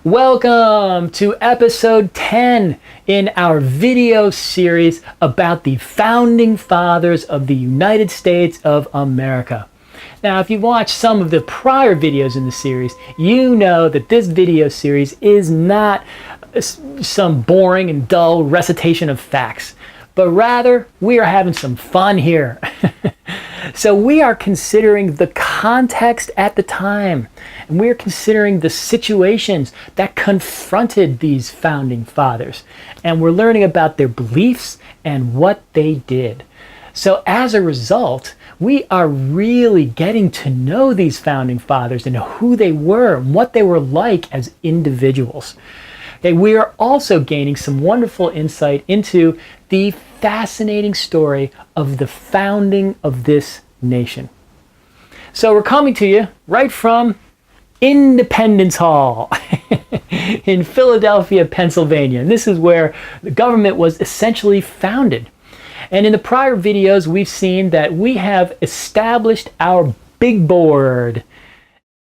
Welcome to episode 10 in our video series about the founding fathers of the United States of America. Now, if you've watched some of the prior videos in the series, you know that this video series is not some boring and dull recitation of facts, but rather we are having some fun here. So we are considering the context at the time, and we are considering the situations that confronted these founding fathers, and we're learning about their beliefs and what they did. So as a result, we are really getting to know these founding fathers and who they were and what they were like as individuals. Okay, we are also gaining some wonderful insight into the fascinating story of the founding of this nation. So we're coming to you right from Independence Hall in Philadelphia, Pennsylvania. And this is where the government was essentially founded. And in the prior videos, we've seen that we have established our big board.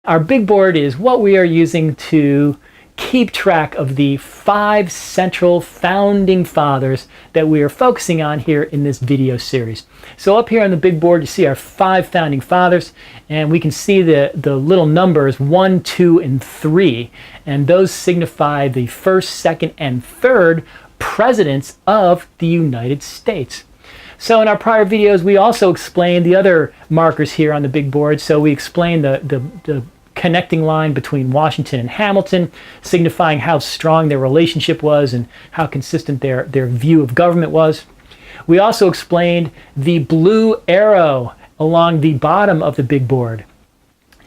Our big board is what we are using to keep track of the 5 central founding fathers that we are focusing on here in this video series. So up here on the big board, you see our 5 founding fathers, and we can see the little numbers 1, 2, and 3, and those signify the first, second, and third presidents of the United States. So in our prior videos, we also explained the other markers here on the big board. So we explained the connecting line between Washington and Hamilton, signifying how strong their relationship was and how consistent their view of government was. We also explained the blue arrow along the bottom of the big board.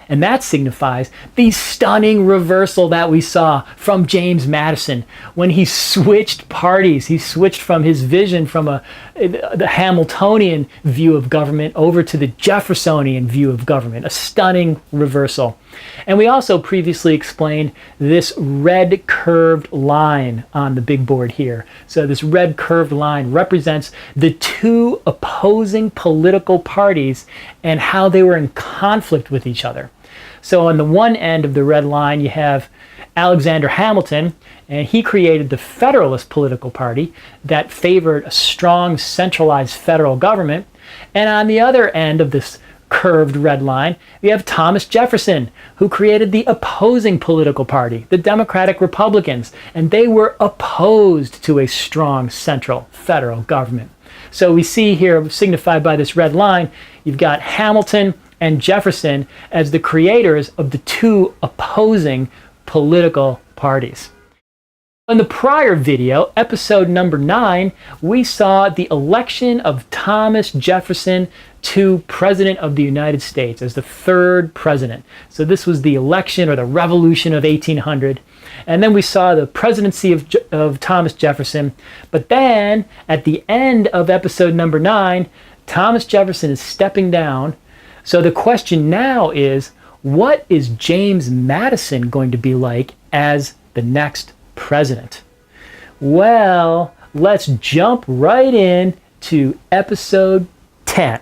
And that signifies the stunning reversal that we saw from James Madison when he switched parties. He switched from his vision from the Hamiltonian view of government over to the Jeffersonian view of government. A stunning reversal. And we also previously explained this red curved line on the big board here. So this red curved line represents the 2 opposing political parties and how they were in conflict with each other. So on the one end of the red line, you have Alexander Hamilton, and he created the Federalist political party that favored a strong centralized federal government. And on the other end of this curved red line, we have Thomas Jefferson, who created the opposing political party, the Democratic Republicans, and they were opposed to a strong central federal government. So we see here, signified by this red line, you've got Hamilton and Jefferson as the creators of the 2 opposing political parties. In the prior video, episode number 9, we saw the election of Thomas Jefferson to President of the United States as the 3rd president. So this was the election or the revolution of 1800. And then we saw the presidency of Thomas Jefferson. But then at the end of episode number 9, Thomas Jefferson is stepping down. So the question now is, what is James Madison going to be like as the next president? Well, let's jump right in to episode 10.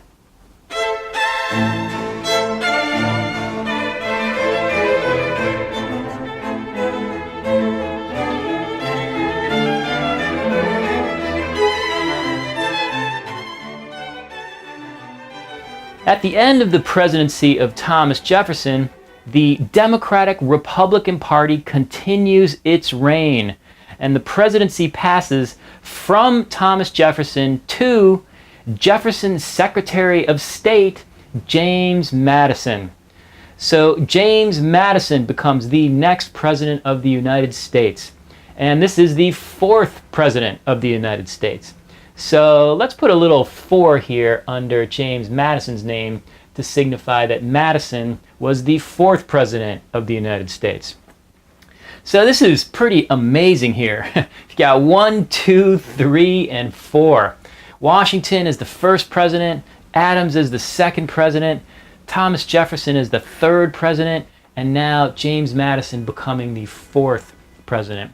At the end of the presidency of Thomas Jefferson, the Democratic-Republican Party continues its reign, and the presidency passes from Thomas Jefferson to Jefferson's Secretary of State, James Madison. So James Madison becomes the next president of the United States, and this is the 4th president of the United States. So let's put a little 4 here under James Madison's name to signify that Madison was the 4th president of the United States. So this is pretty amazing here. You got 1, 2, 3, and 4. Washington is the 1st president, Adams is the 2nd president, Thomas Jefferson is the 3rd president, and now James Madison becoming the 4th president.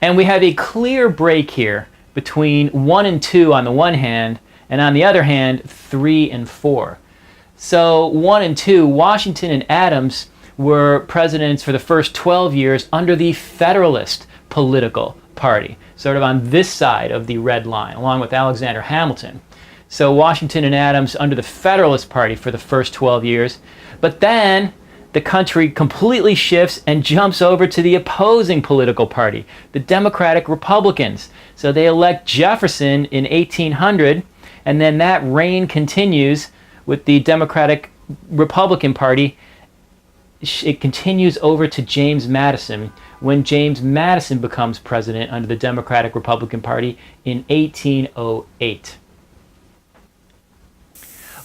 And we have a clear break here between 1 and 2 on the one hand, and on the other hand, 3 and 4. So 1 and 2, Washington and Adams were presidents for the first 12 years under the Federalist political party, sort of on this side of the red line, along with Alexander Hamilton. So Washington and Adams under the Federalist Party for the first 12 years. But then the country completely shifts and jumps over to the opposing political party, the Democratic Republicans. So they elect Jefferson in 1800, and then that reign continues with the Democratic Republican Party. It continues over to James Madison, when James Madison becomes president under the Democratic Republican Party in 1808.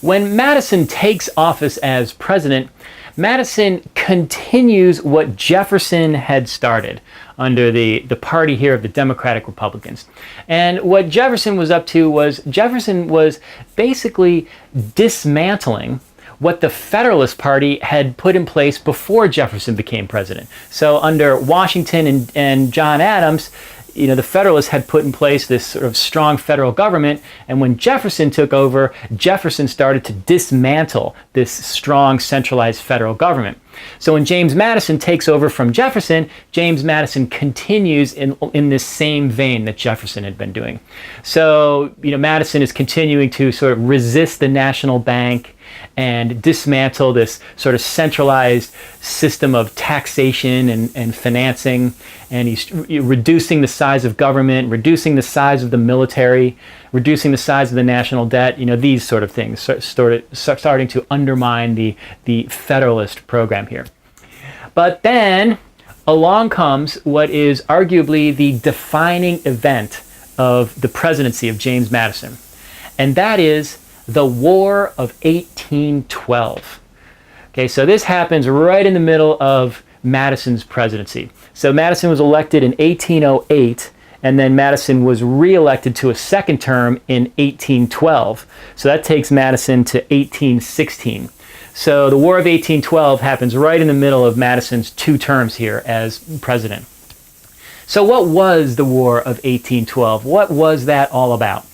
When Madison takes office as president, Madison continues what Jefferson had started under the party here of the Democratic Republicans. And what Jefferson was up to was, Jefferson was basically dismantling what the Federalist Party had put in place before Jefferson became president. So under Washington and John Adams, the Federalists had put in place this sort of strong federal government, and when Jefferson took over, Jefferson started to dismantle this strong centralized federal government. So when James Madison takes over from Jefferson, James Madison continues in this same vein that Jefferson had been doing. So, Madison is continuing to sort of resist the national bank and dismantle this sort of centralized system of taxation and financing. And he's reducing the size of government, reducing the size of the military, reducing the size of the national debt, these sort of things, starting to undermine the Federalist program here. But then along comes what is arguably the defining event of the presidency of James Madison, and that is the War of 1812. Okay, so this happens right in the middle of Madison's presidency. So Madison was elected in 1808, and then Madison was re-elected to a second term in 1812. So that takes Madison to 1816. So the War of 1812 happens right in the middle of Madison's 2 terms here as president. So what was the War of 1812? What was that all about?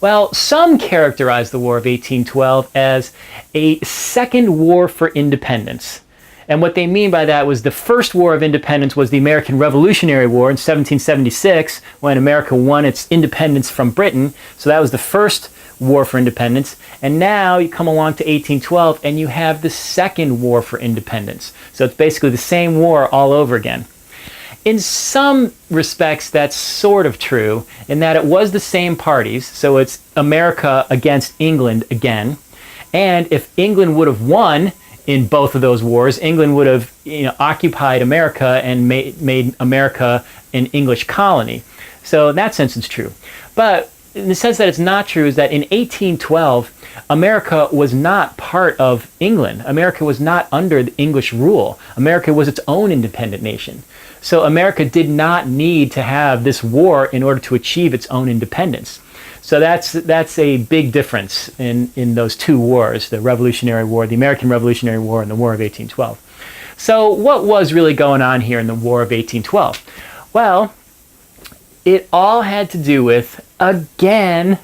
Well, some characterize the War of 1812 as a second war for independence. And what they mean by that was the first war of independence was the American Revolutionary War in 1776, when America won its independence from Britain. So that was the first war for independence. And now you come along to 1812 and you have the second war for independence. So it's basically the same war all over again. In some respects, that's sort of true, in that it was the same parties. So it's America against England again. And if England would have won in both of those wars, England would have occupied America and made America an English colony. So in that sense, it's true. But in the sense that it's not true is that in 1812, America was not part of England. America was not under the English rule. America was its own independent nation. So America did not need to have this war in order to achieve its own independence. So that's a big difference in those 2 wars, the Revolutionary War, the American Revolutionary War, and the War of 1812. So what was really going on here in the War of 1812? Well, it all had to do with, again,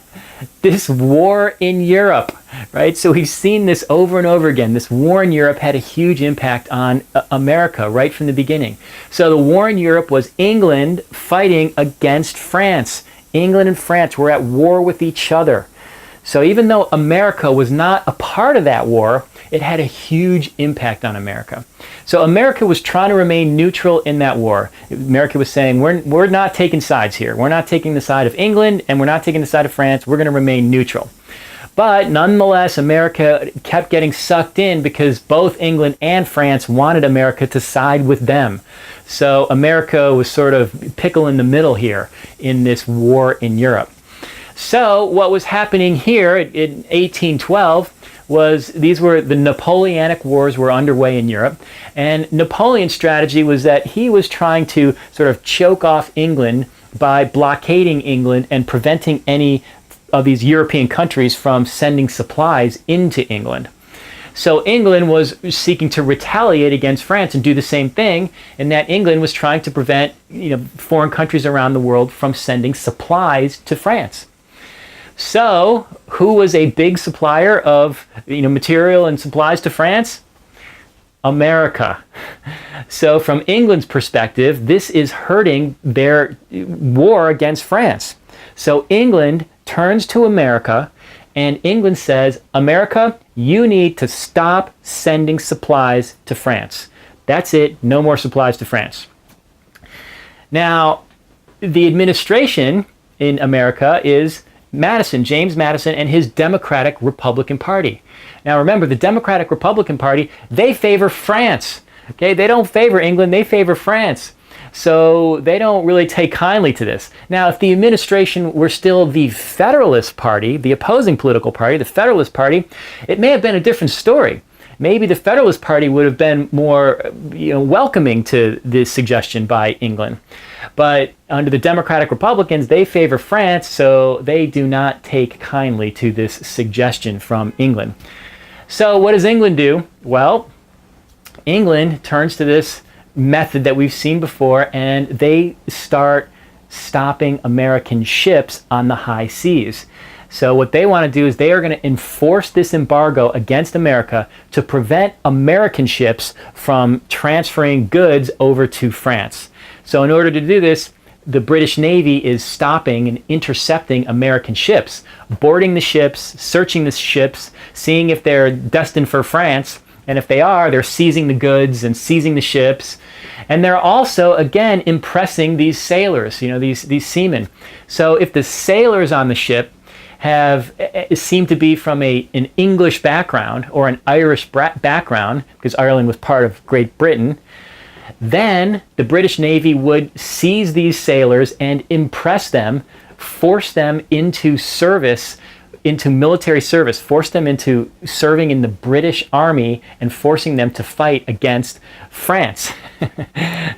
this war in Europe, right? So we've seen this over and over again. This war in Europe had a huge impact on America right from the beginning. So the war in Europe was England fighting against France. England and France were at war with each other. So even though America was not a part of that war, it had a huge impact on America. So America was trying to remain neutral in that war. America was saying, we're not taking sides here. We're not taking the side of England, and we're not taking the side of France. We're going to remain neutral. But nonetheless, America kept getting sucked in because both England and France wanted America to side with them. So America was sort of pickle in the middle here in this war in Europe. So what was happening here in 1812 was these were the Napoleonic Wars were underway in Europe. And Napoleon's strategy was that he was trying to sort of choke off England by blockading England and preventing any of these European countries from sending supplies into England. So England was seeking to retaliate against France and do the same thing, and that England was trying to prevent foreign countries around the world from sending supplies to France. So who was a big supplier of material and supplies to France? America. So from England's perspective, this is hurting their war against France. So England turns to America, and England says, America, you need to stop sending supplies to France. That's it. No more supplies to France. Now, the administration in America is Madison, James Madison, and his Democratic Republican Party. Now remember, the Democratic Republican Party, they favor France. Okay, they don't favor England, they favor France. So they don't really take kindly to this. Now, if the administration were still the Federalist Party, the opposing political party, the Federalist Party, it may have been a different story. Maybe the Federalist Party would have been more, welcoming to this suggestion by England. But under the Democratic Republicans, they favor France, so they do not take kindly to this suggestion from England. So what does England do? Well, England turns to this method that we've seen before, and they start stopping American ships on the high seas. So what they want to do is they are going to enforce this embargo against America to prevent American ships from transferring goods over to France. So in order to do this, the British Navy is stopping and intercepting American ships, boarding the ships, searching the ships, seeing if they're destined for France. And if they are, they're seizing the goods and seizing the ships. And they're also, again, impressing these sailors, these seamen. So if the sailors on the ship seem to be from an English background or an Irish background, because Ireland was part of Great Britain, then the British Navy would seize these sailors and impress them, force them into service, into military service, force them into serving in the British Army and forcing them to fight against France.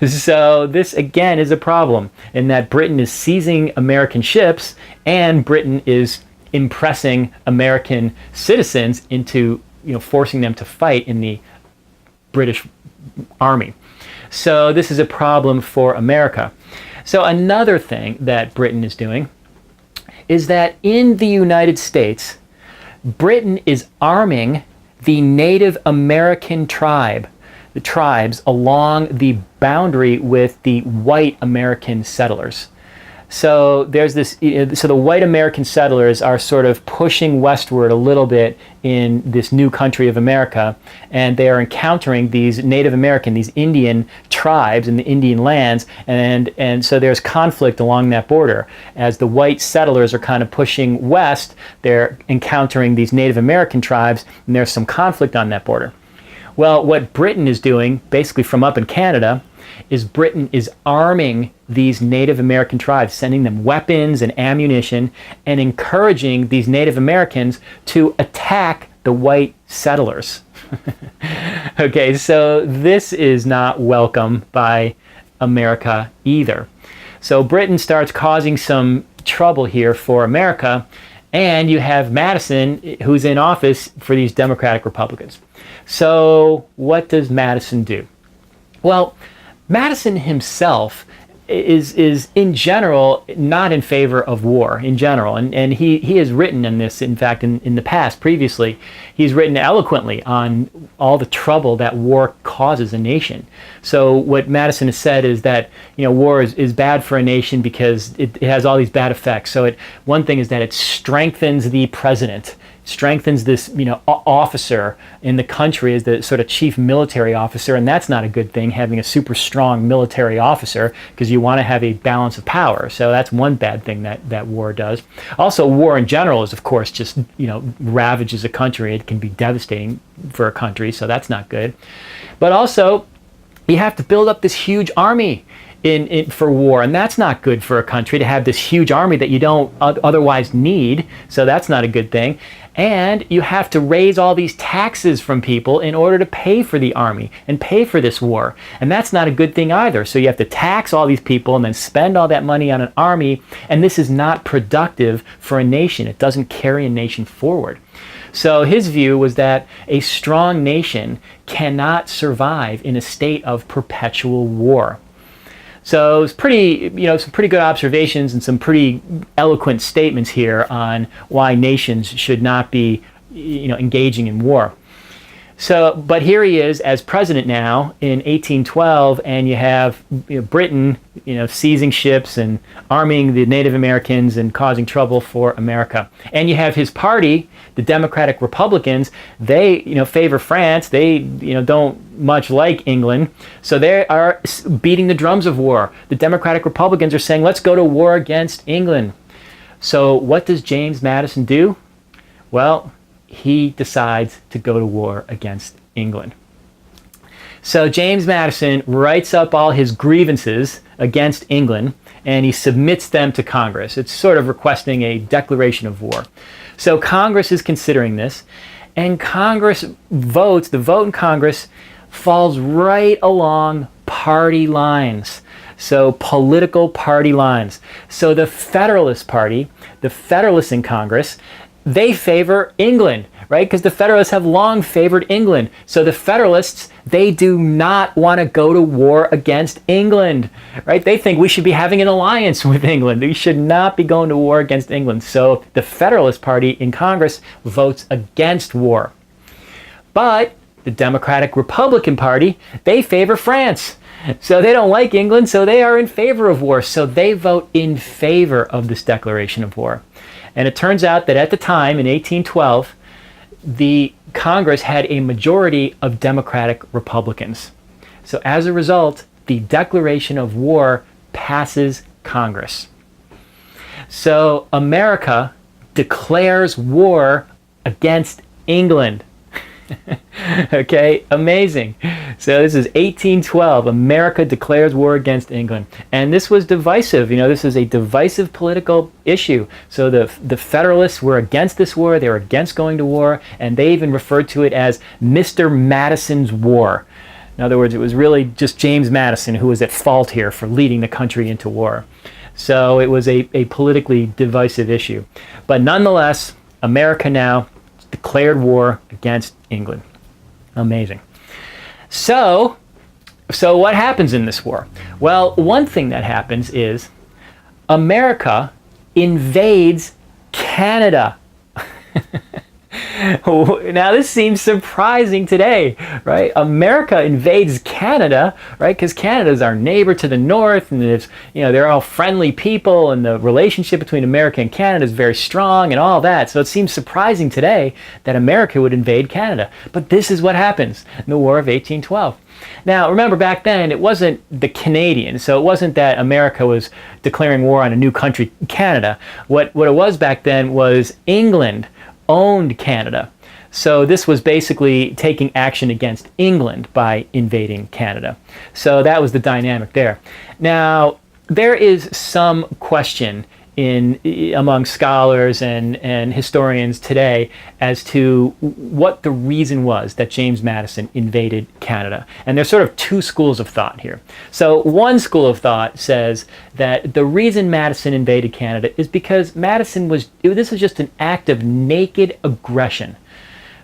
So this again is a problem in that Britain is seizing American ships and Britain is impressing American citizens into forcing them to fight in the British Army. So this is a problem for America. So another thing that Britain is doing is that in the United States, Britain is arming the Native American the tribes along the boundary with the white American settlers. So there's this, so the white American settlers are sort of pushing westward a little bit in this new country of America, and they are encountering these Native American, these Indian tribes in the Indian lands, and so there's conflict along that border. As the white settlers are kind of pushing west, they're encountering these Native American tribes, and there's some conflict on that border. Well, what Britain is doing, basically from up in Canada, is Britain is arming these Native American tribes, sending them weapons and ammunition, and encouraging these Native Americans to attack the white settlers. Okay, so this is not welcome by America either. So Britain starts causing some trouble here for America, and you have Madison, who's in office for these Democratic Republicans. So what does Madison do? Well, Madison himself is in general not in favor of war in general, and he has written on this, in fact, in the past previously. He's written eloquently on all the trouble that war causes a nation. So what Madison has said is that war is bad for a nation because it has all these bad effects. So one thing is that it strengthens the president, strengthens this officer in the country as the sort of chief military officer, and that's not a good thing, having a super strong military officer, because you want to have a balance of power. So that's one bad thing that war does. Also, war in general is, of course, just ravages a country. It can be devastating for a country, so that's not good. But also, you have to build up this huge army for war, and that's not good for a country to have this huge army that you don't otherwise need, so that's not a good thing. And you have to raise all these taxes from people in order to pay for the army and pay for this war, and that's not a good thing either. So you have to tax all these people and then spend all that money on an army, and this is not productive for a nation. It doesn't carry a nation forward. So his view was that a strong nation cannot survive in a state of perpetual war. So it's pretty, some pretty good observations and some pretty eloquent statements here on why nations should not be, engaging in war. But here he is as president now in 1812, and you have Britain, seizing ships and arming the Native Americans and causing trouble for America. And you have his party, the Democratic Republicans. They, favor France. They, don't much like England, so they are beating the drums of war. The Democratic Republicans are saying, let's go to war against England. So what does James Madison do? Well, he decides to go to war against England. So James Madison writes up all his grievances against England, and he submits them to Congress. It's sort of requesting a declaration of war. So Congress is considering this, and Congress votes. The vote in Congress falls right along party lines. So political party lines. So the Federalist Party, the Federalists in Congress, they favor England, right? Because the Federalists have long favored England. So the Federalists, they do not want to go to war against England, right? They think we should be having an alliance with England. We should not be going to war against England. So the Federalist Party in Congress votes against war. But the Democratic Republican Party, they favor France. So they don't like England, so they are in favor of war. So they vote in favor of this declaration of war. And it turns out that at the time, in 1812, the Congress had a majority of Democratic Republicans. So as a result, the declaration of war passes Congress. So America declares war against England. Okay, amazing. So this is 1812. America declares war against England. And this was divisive. This is a divisive political issue. So the Federalists were against this war. They were against going to war. And they even referred to it as Mr. Madison's War. In other words, it was really just James Madison who was at fault here for leading the country into war. So it was a politically divisive issue. But nonetheless, America now declared war against England. Amazing. So what happens in this war? Well, one thing that happens is America invades Canada. Now, this seems surprising today, right? America invades Canada, right? Because Canada is our neighbor to the north, and there's, they're all friendly people, and the relationship between America and Canada is very strong and all that. So it seems surprising today that America would invade Canada. But this is what happens in the War of 1812. Now, remember, back then, it wasn't the Canadians, so it wasn't that America was declaring war on a new country, Canada. What it was back then was England owned Canada. So this was basically taking action against England by invading Canada. So that was the dynamic there. Now, there is some question among scholars and historians today as to what the reason was that James Madison invaded Canada. And there's sort of two schools of thought here. So one school of thought says that the reason Madison invaded Canada is because this was just an act of naked aggression.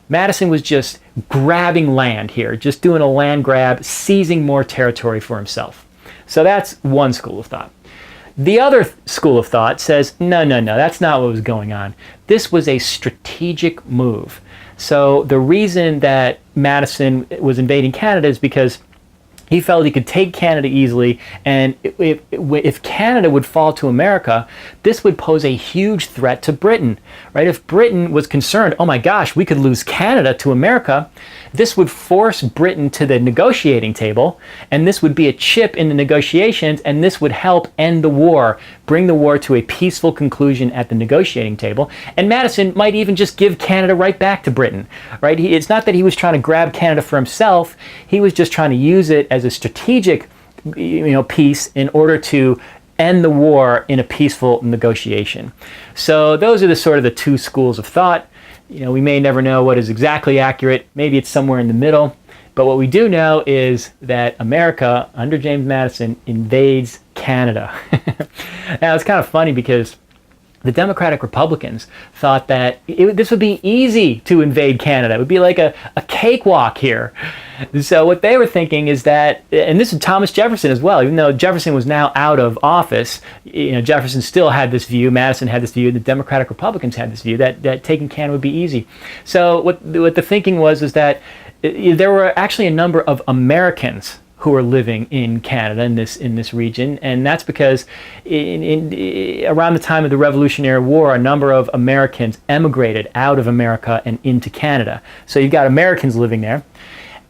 Madison was just grabbing land here, just doing a land grab, seizing more territory for himself. So that's one school of thought. The other school of thought says, no, that's not what was going on. This was a strategic move. So the reason that Madison was invading Canada is because he felt he could take Canada easily, and if Canada would fall to America, this would pose a huge threat to Britain, right? If Britain was concerned, oh my gosh, we could lose Canada to America, this would force Britain to the negotiating table, and this would be a chip in the negotiations, and this would help end the war, bring the war to a peaceful conclusion at the negotiating table. And Madison might even just give Canada right back to Britain, right? It's not that he was trying to grab Canada for himself. He was just trying to use it as a strategic, piece in order to end the war in a peaceful negotiation. So those are the two schools of thought. We may never know what is exactly accurate. Maybe it's somewhere in the middle. But what we do know is that America, under James Madison, invades Canada. Now, it's kind of funny because the Democratic Republicans thought that this would be easy to invade Canada. It would be like a cakewalk here. So what they were thinking is that, and this is Thomas Jefferson as well, even though Jefferson was now out of office, Jefferson still had this view, Madison had this view, the Democratic Republicans had this view that taking Canada would be easy. So what the thinking was is that there were actually a number of Americans who are living in Canada in this region, and that's because around the time of the Revolutionary War, a number of Americans emigrated out of America and into Canada. So you've got Americans living there,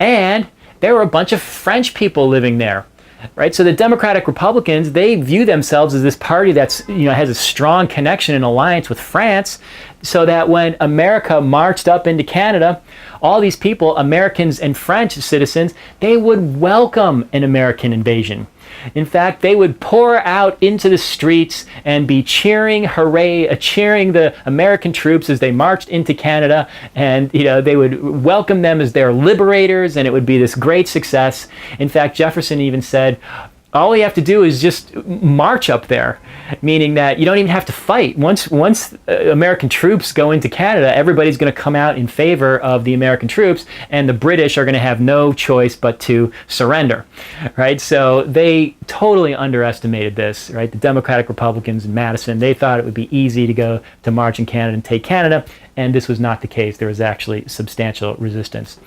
and there were a bunch of French people living there. Right, so the Democratic Republicans, they view themselves as this party that's has a strong connection and alliance with France, so that when America marched up into Canada, all these people, Americans and French citizens, they would welcome an American invasion. In fact, they would pour out into the streets and be cheering, hooray, cheering the American troops as they marched into Canada, and they would welcome them as their liberators, and it would be this great success. In fact, Jefferson even said, all you have to do is just march up there, meaning that you don't even have to fight. Once American troops go into Canada, everybody's going to come out in favor of the American troops, and the British are going to have no choice but to surrender, right? So they totally underestimated this, right? The Democratic Republicans in Madison, they thought it would be easy to go to march in Canada and take Canada, and this was not the case. There was actually substantial resistance.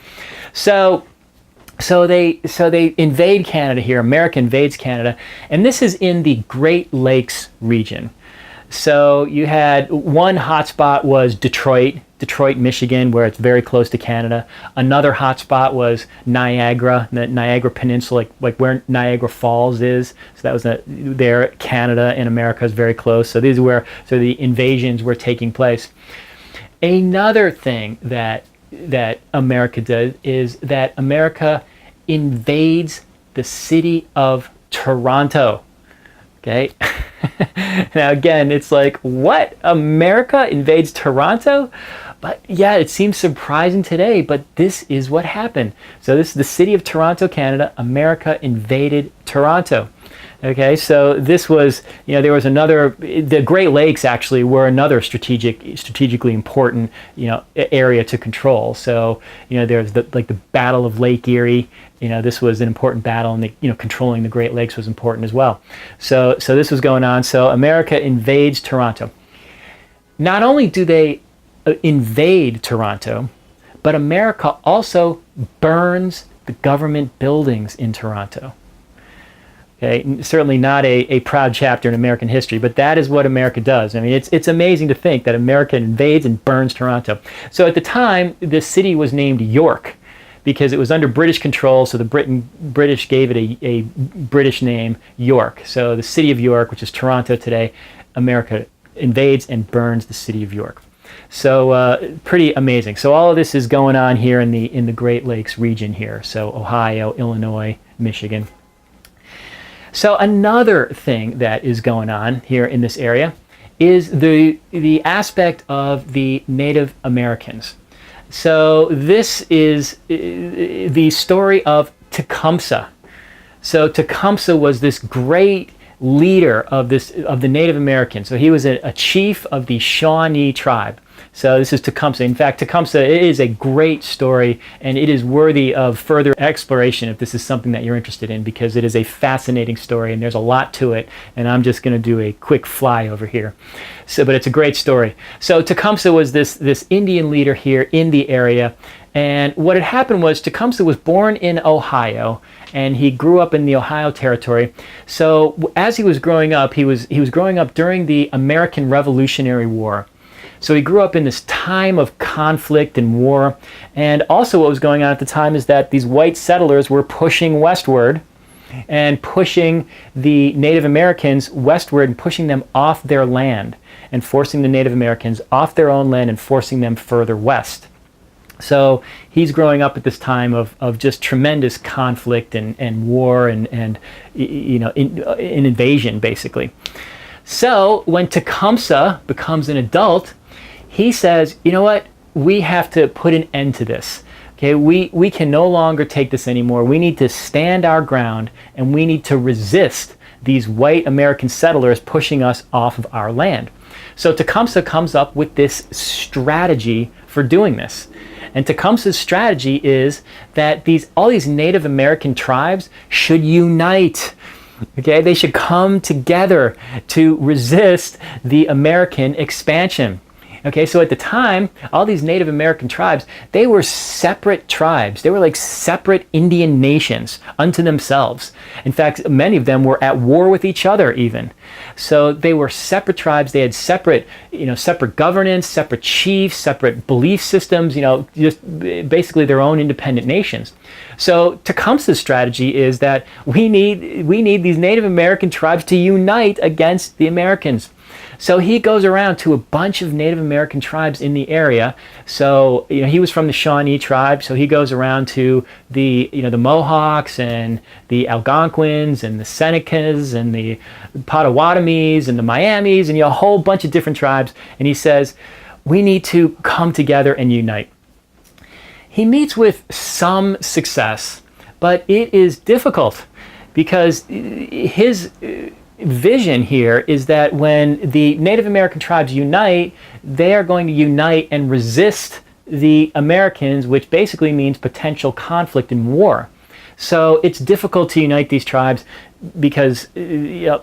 So they invade Canada here. America invades Canada, and this is in the Great Lakes region. So you had one hotspot was Detroit, Michigan, where it's very close to Canada. Another hotspot was Niagara, the Niagara Peninsula, like where Niagara Falls is. So that was there. Canada and America is very close. So these are where the invasions were taking place. Another thing that America does is that America invades the city of Toronto. Okay. Now again, it's like, what? America invades Toronto? But yeah, it seems surprising today, but this is what happened. So this is the city of Toronto, Canada. America invaded Toronto. Okay, so this was, there was another, the Great Lakes actually were another strategically important, area to control. So, there's the Battle of Lake Erie. This was an important battle, and controlling the Great Lakes was important as well. So this was going on. So America invades Toronto. Not only do they invade Toronto, but America also burns the government buildings in Toronto. Okay, certainly not a proud chapter in American history, but that is what America does. I mean, it's amazing to think that America invades and burns Toronto. So at the time, the city was named York because it was under British control, so the British gave it a British name, York. So the city of York, which is Toronto today, America invades and burns the city of York. So pretty amazing. So all of this is going on here in the Great Lakes region here. So Ohio, Illinois, Michigan. So another thing that is going on here in this area is the aspect of the Native Americans. So this is the story of Tecumseh. So Tecumseh was this great leader of the Native Americans. So he was a chief of the Shawnee tribe. So this is Tecumseh. In fact, Tecumseh is a great story, and it is worthy of further exploration if this is something that you're interested in, because it is a fascinating story and there's a lot to it, and I'm just going to do a quick flyover here. But it's a great story. So Tecumseh was this Indian leader here in the area, and what had happened was Tecumseh was born in Ohio, and he grew up in the Ohio Territory. So as he was growing up, he was growing up during the American Revolutionary War. So he grew up in this time of conflict and war. And also what was going on at the time is that these white settlers were pushing westward and pushing the Native Americans westward and pushing them off their land and forcing the Native Americans off their own land and forcing them further west. So he's growing up at this time of just tremendous conflict and war and invasion, basically. So when Tecumseh becomes an adult, he says, you know what, we have to put an end to this. Okay, we can no longer take this anymore. We need to stand our ground, and we need to resist these white American settlers pushing us off of our land. So Tecumseh comes up with this strategy for doing this. And Tecumseh's strategy is that all these Native American tribes should unite. Okay, they should come together to resist the American expansion. Okay, so at the time, all these Native American tribes, they were separate tribes. They were like separate Indian nations unto themselves. In fact, many of them were at war with each other even. So they were separate tribes. They had separate governance, separate chiefs, separate belief systems, just basically their own independent nations. So Tecumseh's strategy is that we need these Native American tribes to unite against the Americans. So he goes around to a bunch of Native American tribes in the area. So he was from the Shawnee tribe, so he goes around to the Mohawks and the Algonquins and the Senecas and the Potawatomis and the Miamis and a whole bunch of different tribes. And he says, we need to come together and unite. He meets with some success, but it is difficult because his vision here is that when the Native American tribes unite, they are going to unite and resist the Americans, which basically means potential conflict and war. So it's difficult to unite these tribes because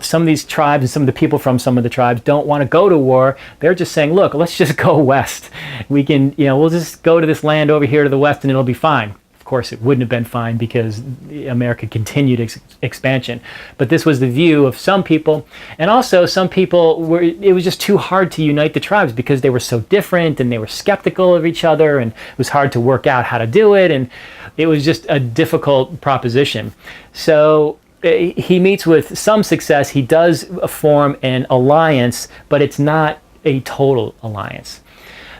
some of these tribes and some of the people from some of the tribes don't want to go to war. They're just saying, look, let's just go west. We can, we'll just go to this land over here to the west and it'll be fine. Of course, it wouldn't have been fine because America continued expansion. But this was the view of some people. And also some people it was just too hard to unite the tribes because they were so different and they were skeptical of each other and it was hard to work out how to do it. And it was just a difficult proposition. So he meets with some success. He does form an alliance, but it's not a total alliance.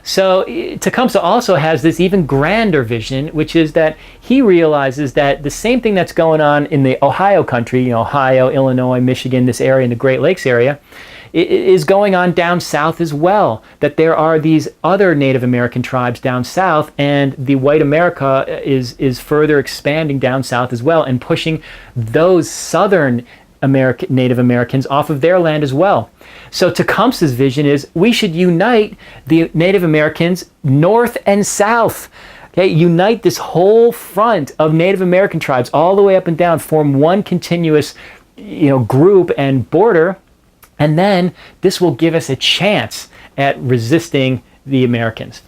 So Tecumseh also has this even grander vision, which is that he realizes that the same thing that's going on in the Ohio country, Ohio, Illinois, Michigan, this area in the Great Lakes area, is going on down south as well. That there are these other Native American tribes down south, and the white America is further expanding down south as well and pushing those southern Native Americans off of their land as well. So Tecumseh's vision is we should unite the Native Americans north and south. Okay, unite this whole front of Native American tribes all the way up and down, form one continuous group and border, and then this will give us a chance at resisting the Americans.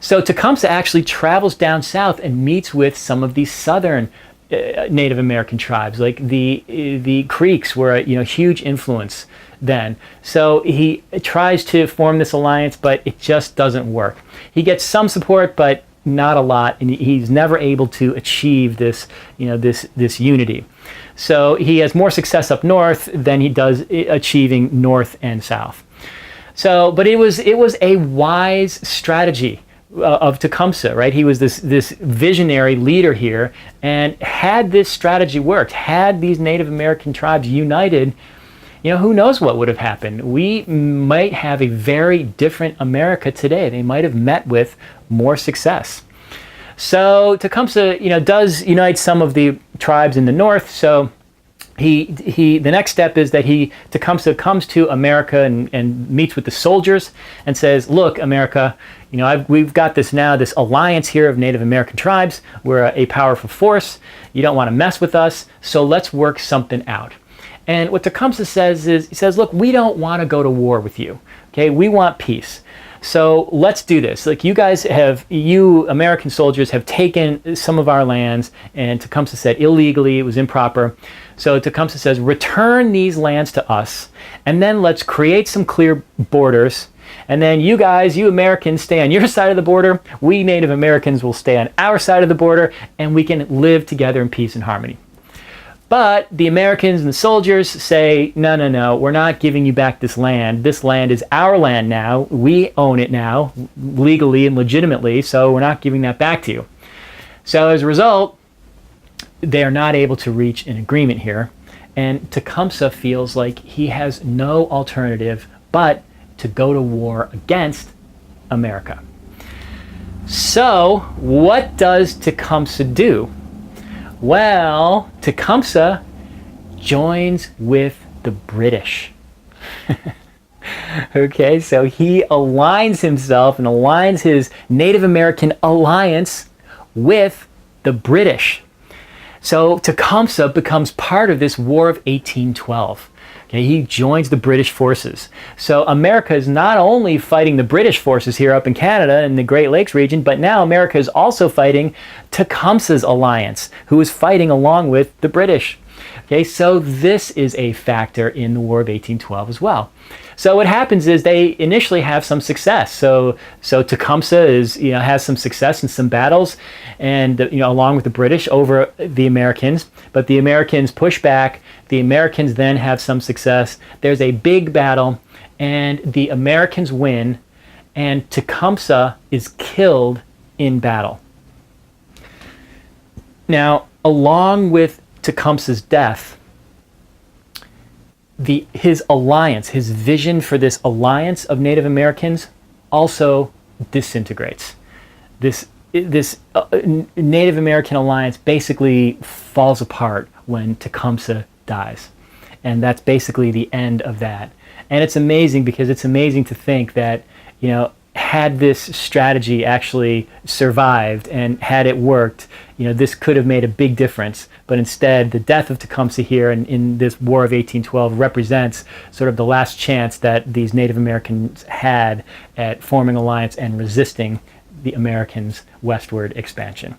So Tecumseh actually travels down south and meets with some of these southern Native American tribes, like the Creeks were a huge influence then. So he tries to form this alliance, but it just doesn't work. He gets some support, but not a lot, and he's never able to achieve this unity. So he has more success up north than he does achieving north and south. So, but it was a wise strategy of Tecumseh, right? He was this visionary leader here, and had this strategy worked, had these Native American tribes united, who knows what would have happened? We might have a very different America today. They might have met with more success. So Tecumseh, does unite some of the tribes in the north. So the next step is that Tecumseh comes to America and meets with the soldiers and says, look, America, we've got this alliance here of Native American tribes. We're a powerful force. You don't want to mess with us, so let's work something out. And what Tecumseh says is, he says, look, we don't want to go to war with you. Okay, we want peace. So let's do this. Like you American soldiers have taken some of our lands, and Tecumseh said illegally, it was improper. So Tecumseh says, return these lands to us, and then let's create some clear borders. And then you Americans stay on your side of the border. We Native Americans will stay on our side of the border, and we can live together in peace and harmony. But the Americans and the soldiers say, no, we're not giving you back this land. This land is our land now. We own it now, legally and legitimately, so we're not giving that back to you. So as a result, they are not able to reach an agreement here. And Tecumseh feels like he has no alternative but to go to war against America. So what does Tecumseh do? Well, Tecumseh joins with the British. Okay, so he aligns himself and aligns his Native American alliance with the British. So Tecumseh becomes part of this War of 1812. Okay, he joins the British forces. So America is not only fighting the British forces here up in Canada in the Great Lakes region, but now America is also fighting Tecumseh's alliance, who is fighting along with the British. Okay, so this is a factor in the War of 1812 as well. So what happens is they initially have some success. So Tecumseh has some success in some battles, and along with the British over the Americans. But the Americans push back. The Americans then have some success. There's a big battle, and the Americans win, and Tecumseh is killed in battle. Now, along with Tecumseh's death, his alliance, his vision for this alliance of Native Americans also disintegrates. This Native American alliance basically falls apart when Tecumseh dies. And that's basically the end of that. And it's amazing because it's amazing to think that, had this strategy actually survived and had it worked, this could have made a big difference. But instead, the death of Tecumseh here in this War of 1812 represents sort of the last chance that these Native Americans had at forming alliance and resisting the Americans' westward expansion.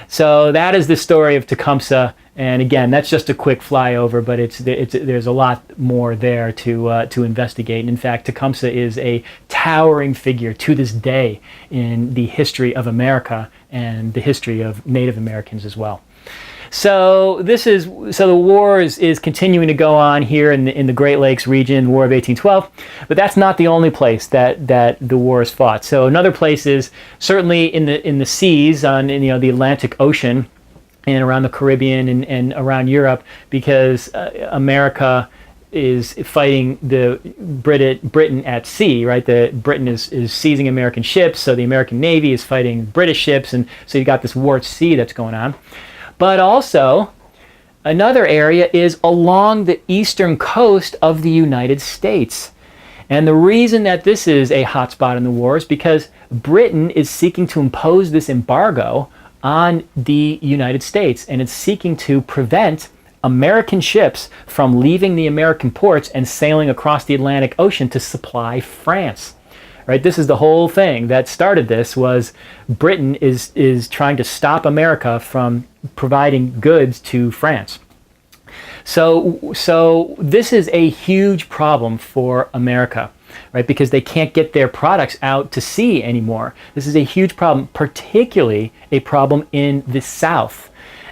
So that is the story of Tecumseh. And again, that's just a quick flyover, but there's a lot more there to investigate. And in fact, Tecumseh is a towering figure to this day in the history of America and the history of Native Americans as well. So the war is continuing to go on here in the Great Lakes region, War of 1812, but that's not the only place that the war is fought. So another place is certainly in the seas in the Atlantic Ocean and around the Caribbean and around Europe, because America is fighting the Britain at sea, right? Britain is seizing American ships, so the American Navy is fighting British ships, and so you got this war at sea that's going on. But also, another area is along the eastern coast of the United States. And the reason that this is a hotspot in the war is because Britain is seeking to impose this embargo on the United States, and it's seeking to prevent American ships from leaving the American ports and sailing across the Atlantic Ocean to supply France. Right? This is the whole thing that started this, was Britain is trying to stop America from providing goods to France. So this is a huge problem for America, right? Because they can't get their products out to sea anymore. This is a huge problem, particularly a problem in the South.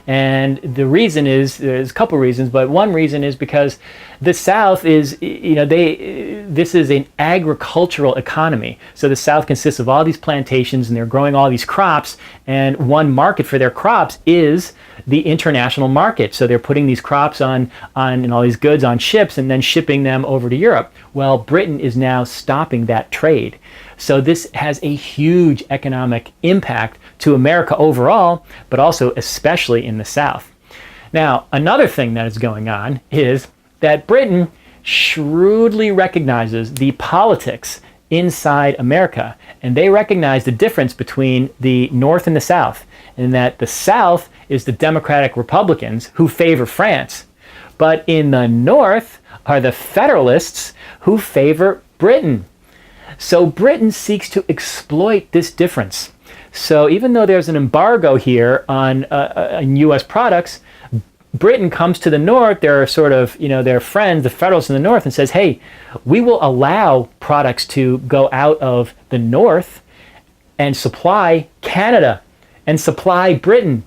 And the reason is, there's a couple reasons, but one reason is because the South is, this is an agricultural economy. So the South consists of all these plantations, and they're growing all these crops, and one market for their crops is the international market. So they're putting these crops on and all these goods on ships and then shipping them over to Europe. Well, Britain is now stopping that trade. So this has a huge economic impact to America overall, but also especially in the South. Now, another thing that is going on is that Britain shrewdly recognizes the politics inside America, and they recognize the difference between the North and the South, and that the South is the Democratic Republicans who favor France, but in the North are the Federalists who favor Britain. So Britain seeks to exploit this difference. So even though there's an embargo here on U.S. products, Britain comes to the North, they're sort of, their friends, the Federalists in the North, and says, hey, we will allow products to go out of the North and supply Canada and supply Britain.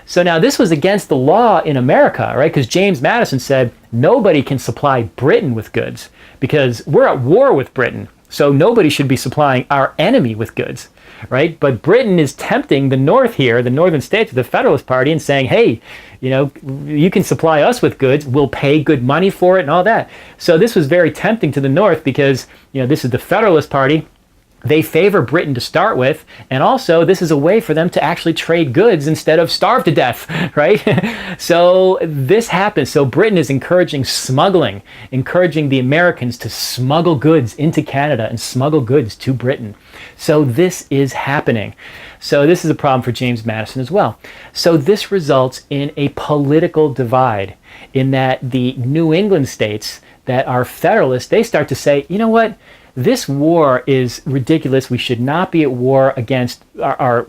So now this was against the law in America, right? Because James Madison said nobody can supply Britain with goods because we're at war with Britain. So nobody should be supplying our enemy with goods, right? But Britain is tempting the North here, the northern states, the Federalist Party, and saying, hey, you can supply us with goods, we'll pay good money for it and all that. So this was very tempting to the North because, this is the Federalist Party they favor Britain to start with, and also this is a way for them to actually trade goods instead of starve to death, right? So this happens. So Britain is encouraging smuggling, encouraging the Americans to smuggle goods into Canada and smuggle goods to Britain. So this is happening. So this is a problem for James Madison as well. So this results in a political divide in that the New England states that are Federalists, they start to say, you know what? This war is ridiculous. We should not be at war against our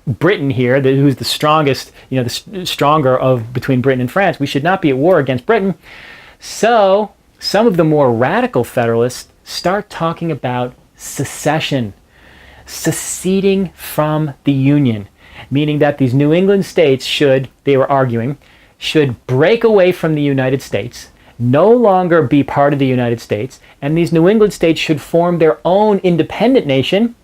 Britain here, who's the strongest, the stronger of between Britain and France. We should not be at war against Britain. So some of the more radical Federalists start talking about secession, seceding from the Union, meaning that these New England states should break away from the United States, no longer be part of the United States, and these New England states should form their own independent nation,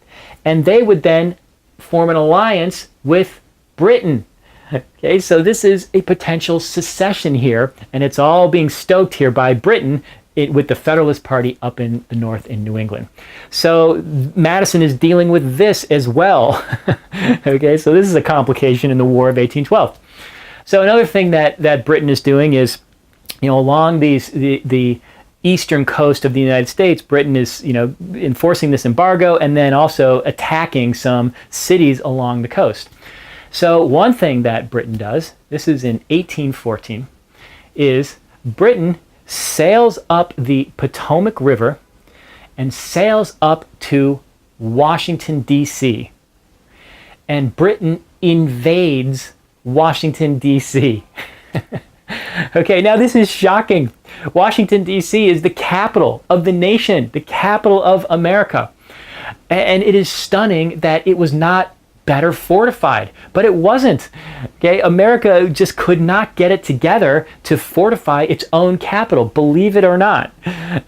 and they would then form an alliance with Britain. Okay, so this is a potential secession here, and it's all being stoked here by Britain with the Federalist Party up in the north in New England. So Madison is dealing with this as well. Okay, so this is a complication in the War of 1812. So another thing that Britain is doing is, along the eastern coast of the United States, Britain is, enforcing this embargo and then also attacking some cities along the coast. So one thing that Britain does, this is in 1814, is Britain sails up the Potomac River and sails up to Washington, D.C. And Britain invades Washington, D.C. Okay, now this is shocking. Washington, D.C. is the capital of the nation, the capital of America. And it is stunning that it was not better fortified, but it wasn't. Okay, America just could not get it together to fortify its own capital, believe it or not.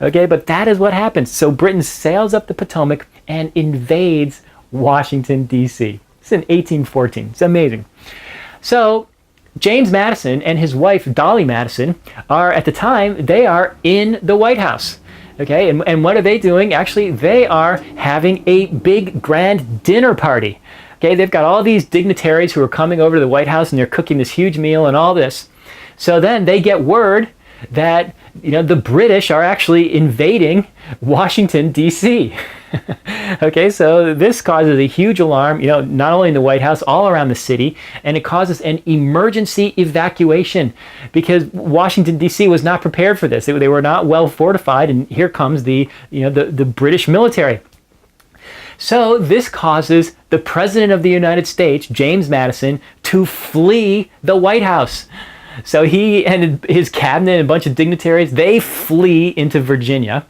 Okay, but that is what happens. So Britain sails up the Potomac and invades Washington, D.C. It's in 1814. It's amazing. So James Madison and his wife, Dolly Madison, are at the time, they are in the White House. Okay, and what are they doing? Actually, they are having a big grand dinner party. Okay, they've got all these dignitaries who are coming over to the White House and they're cooking this huge meal and all this. So then they get word that, the British are actually invading Washington, D.C. Okay, so this causes a huge alarm, not only in the White House, all around the city, and it causes an emergency evacuation because Washington, D.C. was not prepared for this. They were not well fortified, and here comes the British military. So this causes the President of the United States, James Madison, to flee the White House. So he and his cabinet and a bunch of dignitaries, they flee into Virginia.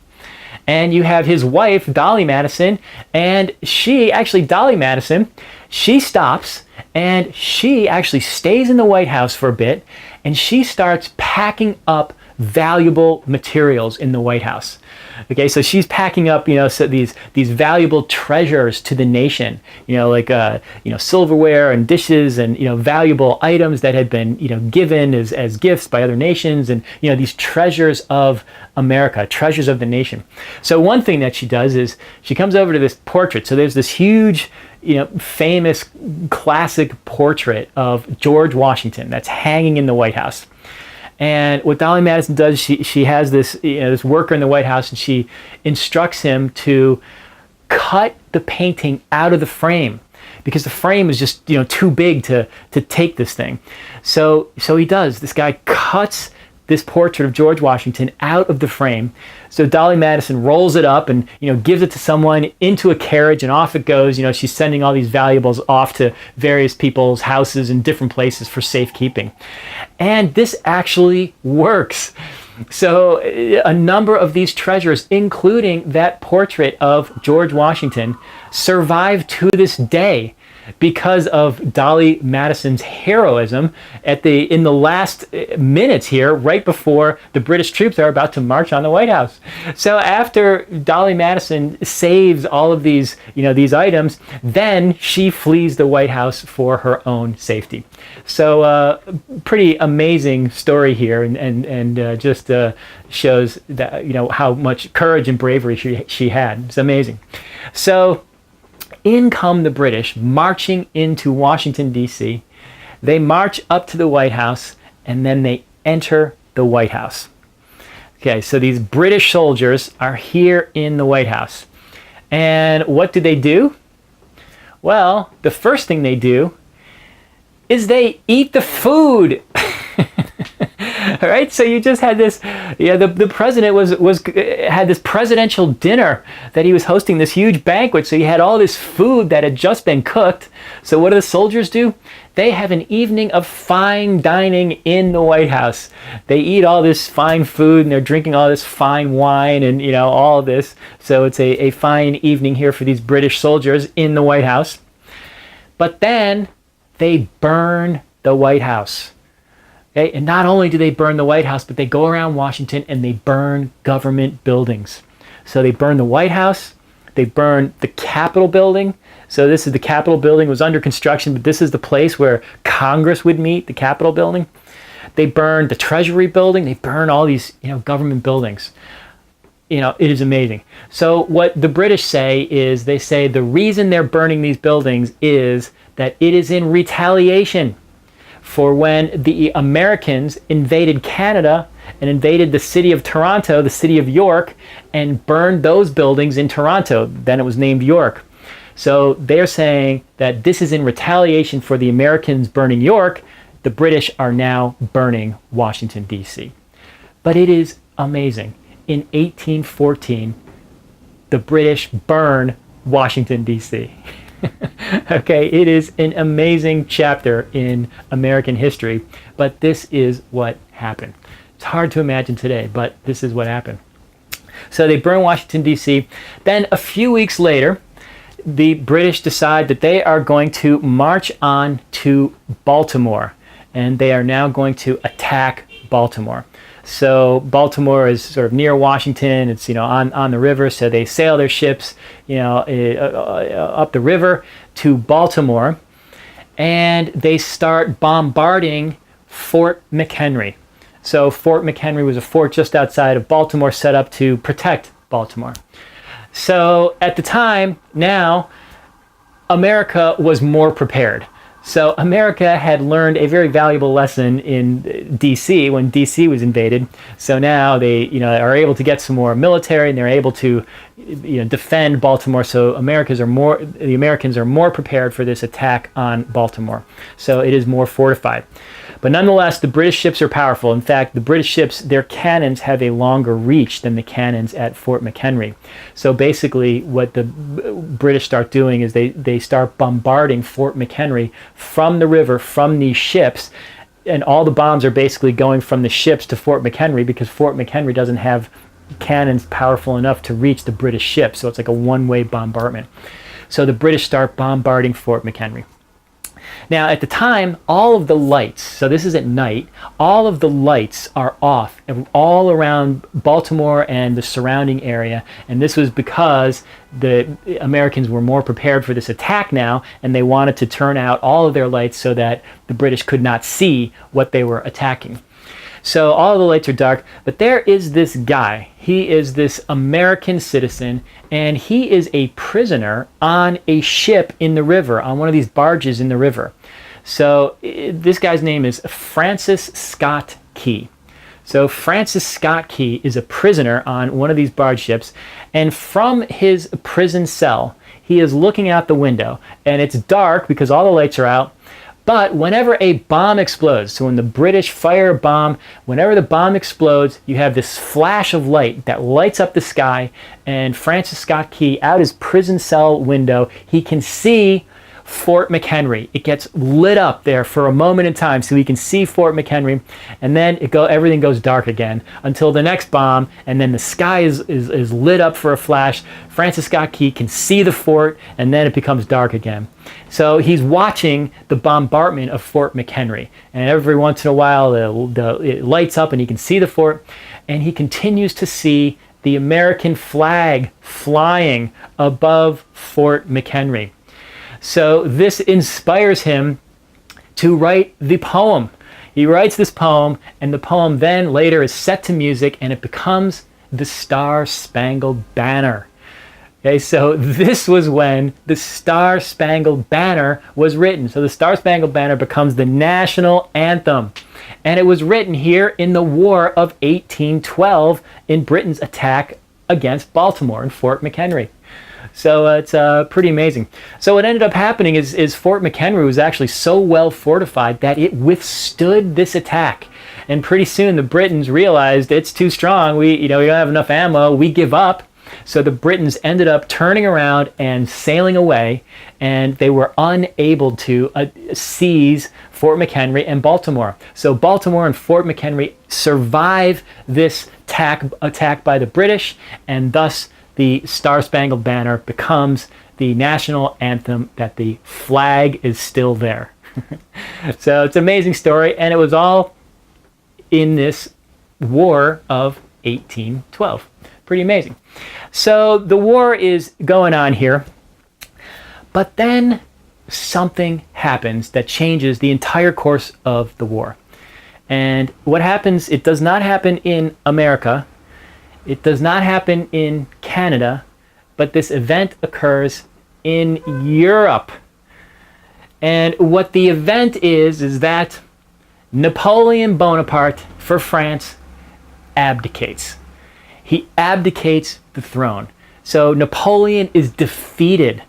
And you have his wife, Dolly Madison, and Dolly Madison, she stops and she actually stays in the White House for a bit, and she starts packing up valuable materials in the White House. Okay, so she's packing up, so these valuable treasures to the nation, like silverware and dishes and valuable items that had been given as gifts by other nations, and these treasures of America, treasures of the nation. So one thing that she does is she comes over to this portrait. So there's this huge, famous classic portrait of George Washington that's hanging in the White House. And what Dolly Madison does, she has this this worker in the White House, and she instructs him to cut the painting out of the frame because the frame is just too big to take this thing. So he does. This guy cuts this portrait of George Washington out of the frame. So Dolly Madison rolls it up and gives it to someone into a carriage, and off it goes. She's sending all these valuables off to various people's houses in different places for safekeeping. And this actually works. So a number of these treasures, including that portrait of George Washington, survive to this day. because of Dolly Madison's heroism in the last minutes here, right before the British troops are about to march on the White House. So after Dolly Madison saves all of these, these items, then she flees the White House for her own safety. So pretty amazing story here, and just shows that how much courage and bravery she had. It's amazing. So in come the British marching into Washington, D.C. They march up to the White House, and then they enter the White House. Okay, so these British soldiers are here in the White House. And what do? Well, the first thing they do is they eat the food. All right, so you just had this, the president had this presidential dinner that he was hosting, this huge banquet. So he had all this food that had just been cooked. So what do the soldiers do? They have an evening of fine dining in the White House. They eat all this fine food, and they're drinking all this fine wine, and all of this. So it's a fine evening here for these British soldiers in the White House. But then they burn the White House. Okay? And not only do they burn the White House, but they go around Washington and they burn government buildings. So they burn the White House, they burn the Capitol building. So this is the Capitol building, was under construction, but this is the place where Congress would meet, the Capitol building. They burn the Treasury building, they burn all these government buildings. It is amazing. So what the British say is, they say the reason they're burning these buildings is that it is in retaliation for when the Americans invaded Canada and invaded the city of Toronto, the city of York, and burned those buildings in Toronto. Then it was named York. So they're saying that this is in retaliation for the Americans burning York. The British are now burning Washington, D.C. But it is amazing. In 1814, the British burn Washington, D.C. Okay, it is an amazing chapter in American history, but this is what happened. It's hard to imagine today, but this is what happened. So they burn Washington, D.C. Then a few weeks later, the British decide that they are going to march on to Baltimore, and they are now going to attack Baltimore. So Baltimore is sort of near Washington. It's on the river, so they sail their ships up the river to Baltimore, and they start bombarding Fort McHenry. So Fort McHenry was a fort just outside of Baltimore, set up to protect Baltimore. So at the time, now, America was more prepared. So America had learned a very valuable lesson in D.C. when D.C. was invaded. So now they, are able to get some more military, and they're able to, defend Baltimore. So the Americans are more prepared for this attack on Baltimore. So it is more fortified. But nonetheless, the British ships are powerful. In fact, the British ships, their cannons have a longer reach than the cannons at Fort McHenry. So basically, what the British start doing is they start bombarding Fort McHenry from the river, from these ships, and all the bombs are basically going from the ships to Fort McHenry, because Fort McHenry doesn't have cannons powerful enough to reach the British ships. So it's like a one-way bombardment. So the British start bombarding Fort McHenry. Now, at the time, all of the lights, so this is at night, all of the lights are off all around Baltimore and the surrounding area. And this was because the Americans were more prepared for this attack now, and they wanted to turn out all of their lights so that the British could not see what they were attacking. So all of the lights are dark, but there is this guy. He is this American citizen, and he is a prisoner on a ship in the river, on one of these barges in the river. So this guy's name is Francis Scott Key. So Francis Scott Key is a prisoner on one of these barge ships, and from his prison cell, he is looking out the window, and it's dark because all the lights are out. But whenever a bomb explodes, so when the British fire a bomb, whenever the bomb explodes, you have this flash of light that lights up the sky, and Francis Scott Key, out his prison cell window, he can see Fort McHenry. It gets lit up there for a moment in time so we can see Fort McHenry, and then everything goes dark again until the next bomb, and then the sky is lit up for a flash. Francis Scott Key can see the fort, and then it becomes dark again. So he's watching the bombardment of Fort McHenry, and every once in a while it lights up and he can see the fort, and he continues to see the American flag flying above Fort McHenry. So this inspires him to write the poem. He writes this poem, and the poem then later is set to music, and it becomes the Star-Spangled Banner. Okay, so this was when the Star-Spangled Banner was written. So the Star-Spangled Banner becomes the national anthem. And it was written here in the War of 1812 in Britain's attack against Baltimore and Fort McHenry. So it's pretty amazing. So what ended up happening is Fort McHenry was actually so well fortified that it withstood this attack. And pretty soon the Britons realized it's too strong. We don't have enough ammo. We give up. So the Britons ended up turning around and sailing away, and they were unable to seize Fort McHenry and Baltimore. So Baltimore and Fort McHenry survive this attack by the British, and thus the Star-Spangled Banner becomes the national anthem, that the flag is still there. So it's an amazing story, and it was all in this War of 1812. Pretty amazing. So the war is going on here, but then something happens that changes the entire course of the war. And what happens, it does not happen in America, it does not happen in Canada, but this event occurs in Europe. And what the event is that Napoleon Bonaparte for France abdicates. He abdicates the throne. So Napoleon is defeated.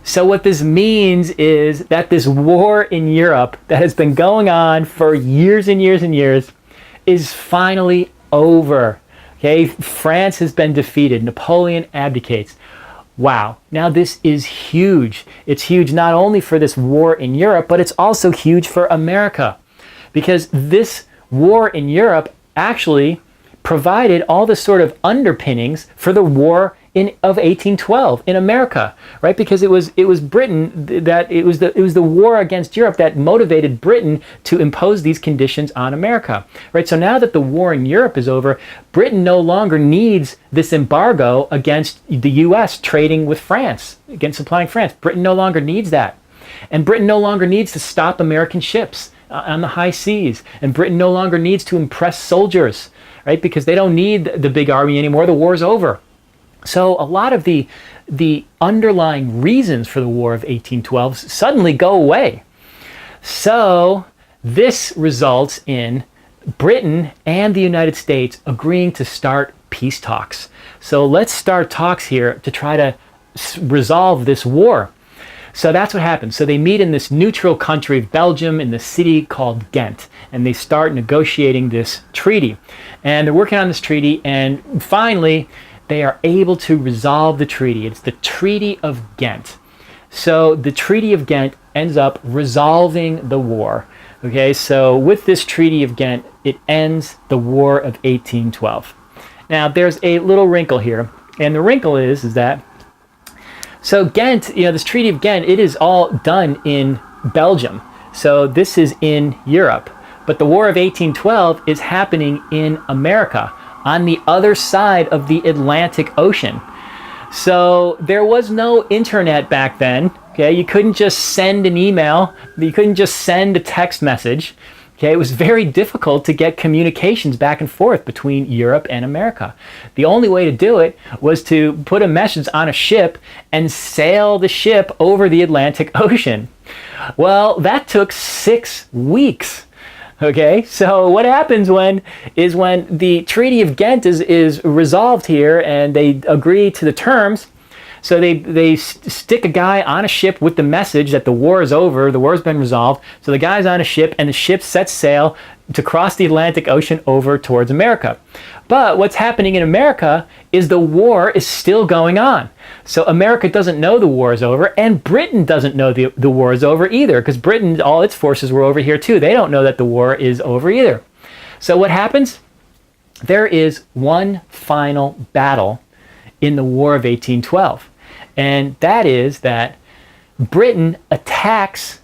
So what this means is that this war in Europe that has been going on for years and years and years is finally over. Okay, France has been defeated. Napoleon abdicates. Wow. Now this is huge. It's huge not only for this war in Europe, but it's also huge for America, because this war in Europe actually provided all the sort of underpinnings for the war of 1812 in America, right? Because it was Britain that it was the war against Europe that motivated Britain to impose these conditions on America, right? So now that the war in Europe is over, Britain no longer needs this embargo against the U.S. trading with France, against supplying France. Britain no longer needs that, and Britain no longer needs to stop American ships on the high seas, and Britain no longer needs to impress soldiers, right? Because they don't need the big army anymore. The war's over. So a lot of the underlying reasons for the War of 1812 suddenly go away. So this results in Britain and the United States agreeing to start peace talks. So let's start talks here to try to resolve this war. So that's what happens. So they meet in this neutral country of Belgium in the city called Ghent, and they start negotiating this treaty. And they're working on this treaty, and finally they are able to resolve the treaty. It's the Treaty of Ghent. So the Treaty of Ghent ends up resolving the war. Okay, so with this Treaty of Ghent, it ends the War of 1812. Now there's a little wrinkle here, and the wrinkle is that so Ghent, this Treaty of Ghent, it is all done in Belgium. So this is in Europe. But the War of 1812 is happening in America, on the other side of the Atlantic Ocean. So there was no internet back then. Okay, you couldn't just send an email. You couldn't just send a text message. Okay, it was very difficult to get communications back and forth between Europe and America. The only way to do it was to put a message on a ship and sail the ship over the Atlantic Ocean. Well, that took 6 weeks. Okay, so what happens when the Treaty of Ghent is resolved here and they agree to the terms, So they stick a guy on a ship with the message that the war is over, the war has been resolved. So the guy's on a ship, and the ship sets sail to cross the Atlantic Ocean over towards America. But what's happening in America is the war is still going on. So America doesn't know the war is over, and Britain doesn't know the war is over either, because Britain, all its forces were over here too. They don't know that the war is over either. So what happens? There is one final battle in the War of 1812. And that is that Britain attacks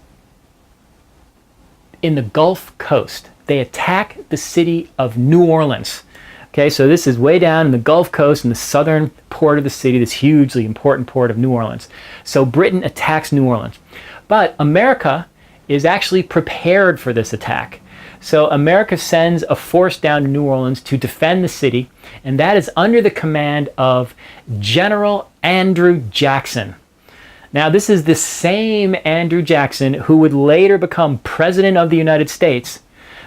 in the Gulf Coast. They attack the city of New Orleans. Okay, so this is way down in the Gulf Coast in the southern port of the city, this hugely important port of New Orleans. So Britain attacks New Orleans. But America is actually prepared for this attack. So America sends a force down to New Orleans to defend the city, and that is under the command of General Andrew Jackson. Now, this is the same Andrew Jackson who would later become President of the United States.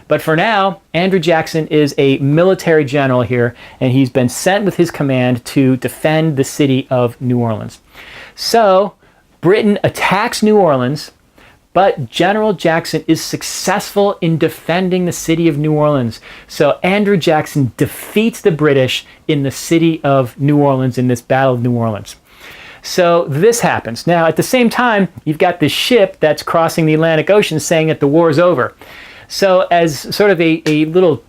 But for now, Andrew Jackson is a military general here, and he's been sent with his command to defend the city of New Orleans. So Britain attacks New Orleans, but General Jackson is successful in defending the city of New Orleans. So Andrew Jackson defeats the British in the city of New Orleans in this Battle of New Orleans. So this happens. Now, at the same time, you've got this ship that's crossing the Atlantic Ocean saying that the war is over. So as sort of a little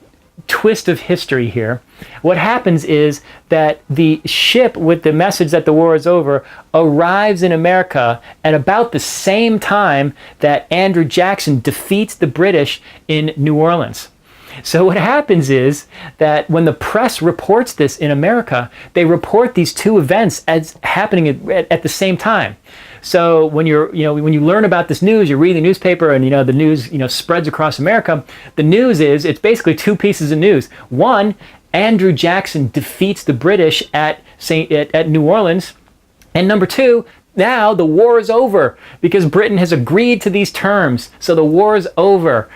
twist of history here, what happens is that the ship with the message that the war is over arrives in America at about the same time that Andrew Jackson defeats the British in New Orleans. So what happens is that when the press reports this in America, they report these two events as happening at the same time. So when when you learn about this news, you read the newspaper, and the news spreads across America. The news is, it's basically two pieces of news. One, Andrew Jackson defeats the British at New Orleans, and number two, now the war is over because Britain has agreed to these terms. So the war is over.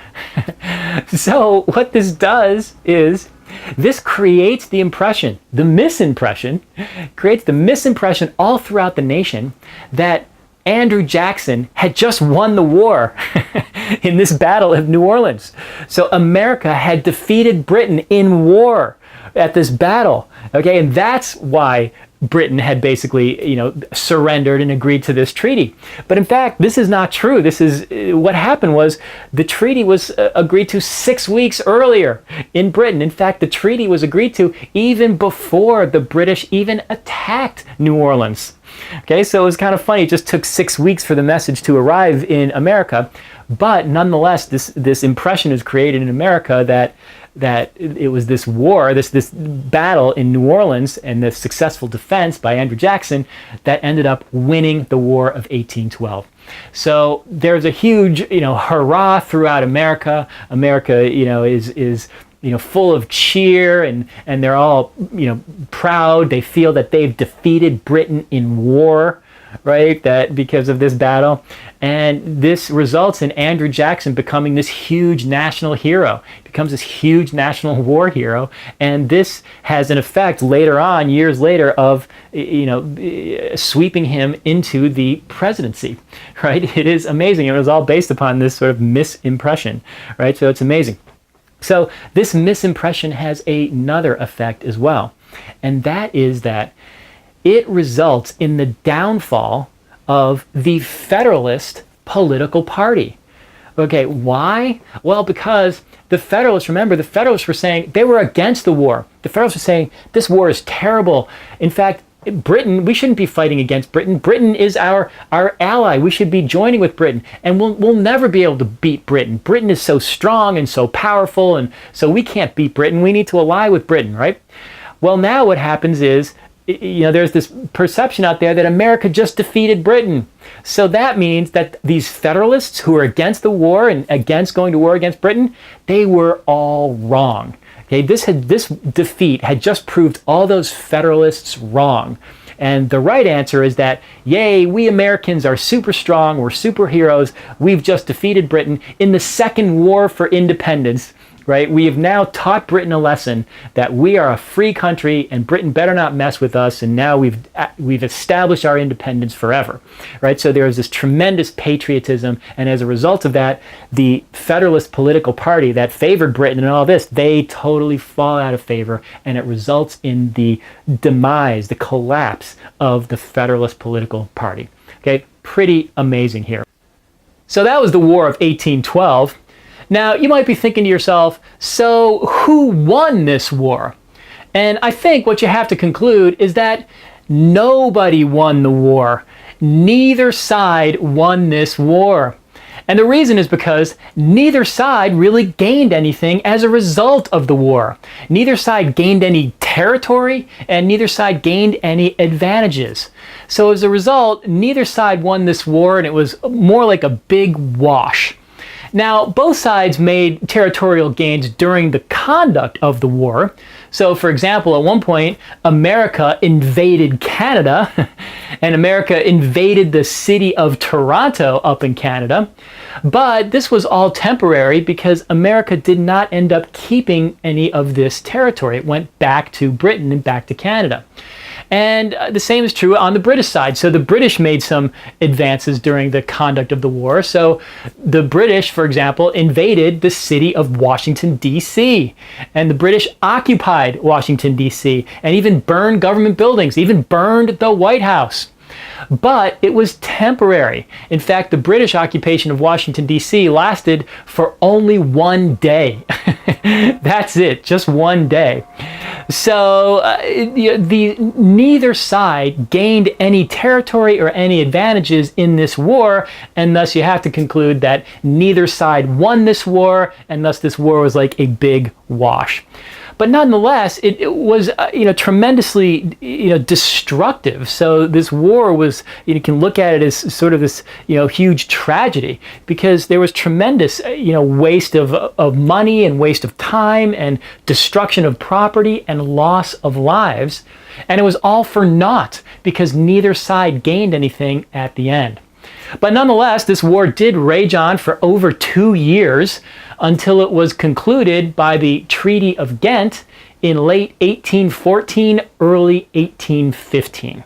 So what this does is this creates the misimpression all throughout the nation that Andrew Jackson had just won the war in this Battle of New Orleans. So America had defeated Britain in war at this battle. Okay, and that's why Britain had basically, surrendered and agreed to this treaty. But in fact, this is not true. This is what happened was the treaty was agreed to 6 weeks earlier in Britain. In fact, the treaty was agreed to even before the British even attacked New Orleans. Okay, so it was kind of funny. It just took 6 weeks for the message to arrive in America. But nonetheless, this impression is created in America that it was this war, this battle in New Orleans and the successful defense by Andrew Jackson that ended up winning the War of 1812. So there's a huge, hurrah throughout America. America, is full of cheer, and they're all, proud. They feel that they've defeated Britain in war, right? That because of this battle. And this results in Andrew Jackson becoming this huge national hero. He becomes this huge national war hero. And this has an effect later on, years later, of, sweeping him into the presidency, right? It is amazing. It was all based upon this sort of misimpression, right? So it's amazing. So this misimpression has another effect as well. And that is that it results in the downfall of the Federalist political party. Okay, why? Well, because the Federalists were saying they were against the war. The Federalists were saying this war is terrible. In fact, Britain, we shouldn't be fighting against Britain. Britain is our ally. We should be joining with Britain. And we'll never be able to beat Britain. Britain is so strong and so powerful, and so we can't beat Britain. We need to ally with Britain, right? Well, now what happens is, there's this perception out there that America just defeated Britain. So that means that these Federalists who are against the war and against going to war against Britain, they were all wrong. Okay, this defeat had just proved all those Federalists wrong. And the right answer is that, yay, we Americans are super strong, we're superheroes, we've just defeated Britain in the Second War for Independence. right? We have now taught Britain a lesson that we are a free country and Britain better not mess with us, and now we've established our independence forever, right? So there is this tremendous patriotism, and as a result of that, the Federalist political party that favored Britain and all this, they totally fall out of favor, and it results in the demise, the collapse of the Federalist political party. Okay, pretty amazing here. So that was the War of 1812. Now, you might be thinking to yourself, so who won this war? And I think what you have to conclude is that nobody won the war. Neither side won this war. And the reason is because neither side really gained anything as a result of the war. Neither side gained any territory, and neither side gained any advantages. So as a result, neither side won this war, and it was more like a big wash. Now, both sides made territorial gains during the conduct of the war. So, for example, at one point, America invaded Canada, and America invaded the city of Toronto up in Canada. But this was all temporary because America did not end up keeping any of this territory. It went back to Britain and back to Canada. And the same is true on the British side. So the British made some advances during the conduct of the war. So the British, for example, invaded the city of Washington, D.C. And the British occupied Washington, D.C. and even burned government buildings, even burned the White House. But it was temporary. In fact, the British occupation of Washington, D.C. lasted for only one day. That's it, just one day. So neither side gained any territory or any advantages in this war, and thus you have to conclude that neither side won this war, and thus this war was like a big wash. But nonetheless, it was tremendously destructive. So this war was, you can look at it as sort of this huge tragedy, because there was tremendous waste of money and waste of time and destruction of property and loss of lives, and it was all for naught because neither side gained anything at the end. But nonetheless, this war did rage on for over 2 years until it was concluded by the Treaty of Ghent in late 1814, early 1815.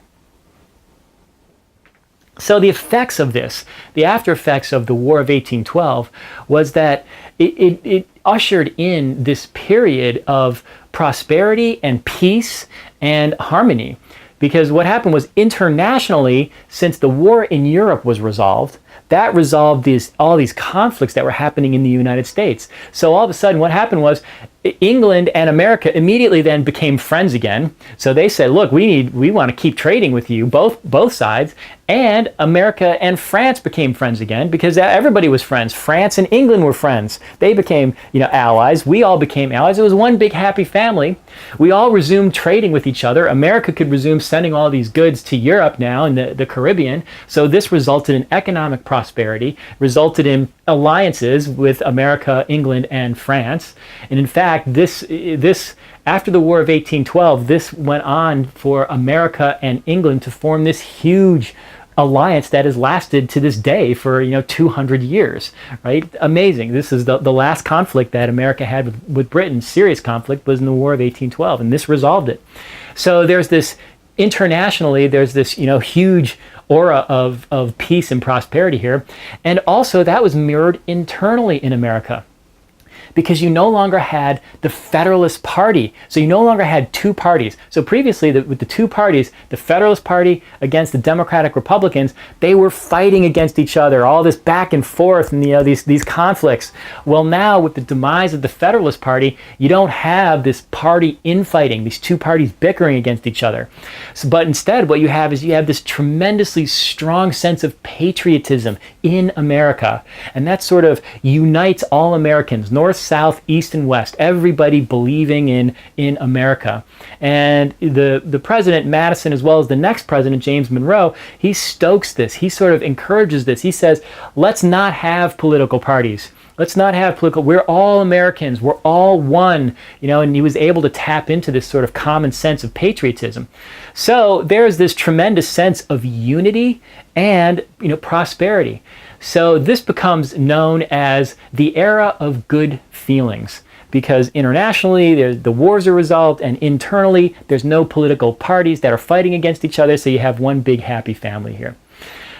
So the effects of this, the after effects of the War of 1812, was that it ushered in this period of prosperity and peace and harmony. Because what happened was, internationally, since the war in Europe was resolved, that resolved all these conflicts that were happening in the United States. So all of a sudden what happened was England and America immediately then became friends again. So they said, look, we want to keep trading with you, both sides. And America and France became friends again because everybody was friends. France and England were friends. They became, allies. We all became allies. It was one big happy family. We all resumed trading with each other. America could resume sending all these goods to Europe now and the Caribbean. So this resulted in economic prosperity, resulted in alliances with America, England, and France. And in fact, this after the War of 1812, this went on for America and England to form this huge alliance that has lasted to this day for 200 years, right? Amazing. This is the last conflict that America had with Britain, serious conflict, was in the War of 1812, and this resolved it. So there's this, internationally, there's this huge aura of peace and prosperity here, and also that was mirrored internally in America, because you no longer had the Federalist Party. So you no longer had two parties. So previously, with the two parties, the Federalist Party against the Democratic Republicans, they were fighting against each other, all this back and forth and these conflicts. Well, now with the demise of the Federalist Party, you don't have this party infighting, these two parties bickering against each other. But instead, what you have is this tremendously strong sense of patriotism in America. And that sort of unites all Americans, North, South, East, and West, everybody believing in America. And the president, Madison, as well as the next president, James Monroe, he stokes this. He sort of encourages this. He says, let's not have political parties. Let's not have we're all Americans. We're all one, and he was able to tap into this sort of common sense of patriotism. So there's this tremendous sense of unity and, prosperity. So this becomes known as the era of good feelings. because internationally the wars are resolved, and internally there's no political parties that are fighting against each other, so you have one big happy family here.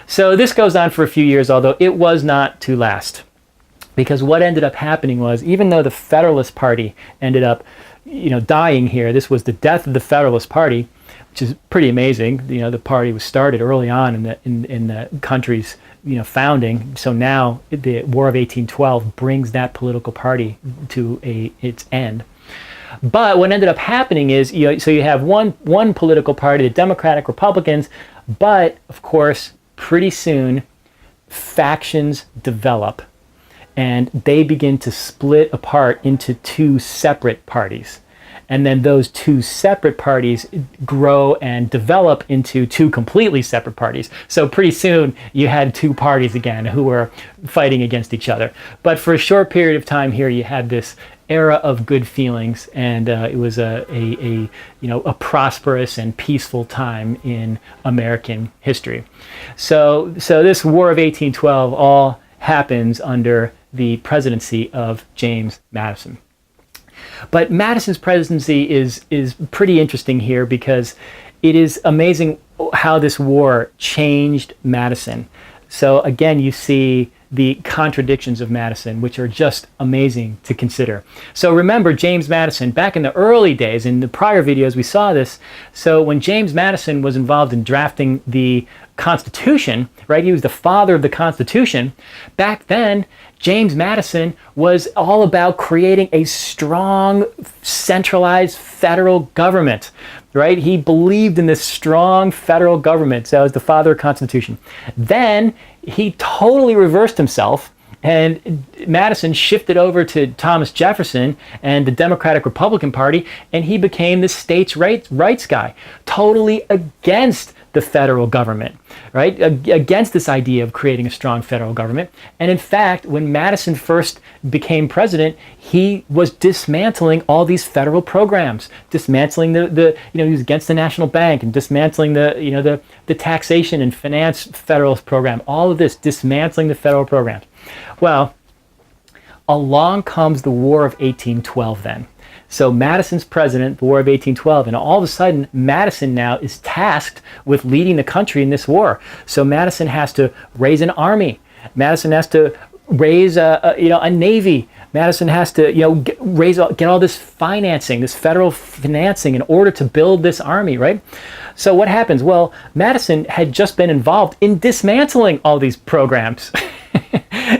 So this goes on for a few years, although it was not to last. Because what ended up happening was, even though the Federalist Party ended up, dying here, this was the death of the Federalist Party, which is pretty amazing. The party was started early on in the country's founding. So now the War of 1812 brings that political party to its end. But what ended up happening is, so you have one political party, the Democratic Republicans, but of course, pretty soon, factions develop, and they begin to split apart into two separate parties. And then those two separate parties grow and develop into two completely separate parties. So pretty soon, you had two parties again who were fighting against each other. But for a short period of time here, you had this era of good feelings, and it was a prosperous and peaceful time in American history. So this War of 1812 all happens under the presidency of James Madison. But Madison's presidency is pretty interesting here, because it is amazing how this war changed Madison. So again, you see the contradictions of Madison, which are just amazing to consider. So remember James Madison, back in the early days, in the prior videos we saw this. So when James Madison was involved in drafting the Constitution, right, he was the father of the Constitution. Back then, James Madison was all about creating a strong, centralized federal government, right? He believed in this strong federal government. So that was the father of the Constitution. Then he totally reversed himself, and Madison shifted over to Thomas Jefferson and the Democratic Republican Party, and he became the states' rights guy, totally against the federal government, right? Against this idea of creating a strong federal government. And in fact, when Madison first became president, he was dismantling all these federal programs, dismantling he was against the National Bank, and dismantling the taxation and finance federalist program, all of this, dismantling the federal programs. Well, along comes the War of 1812 then. So Madison's president, the War of 1812, and all of a sudden, Madison now is tasked with leading the country in this war. So Madison has to raise an army. Madison has to raise a navy. Madison has to get all this financing, this federal financing, in order to build this army, right? So what happens? Well, Madison had just been involved in dismantling all these programs.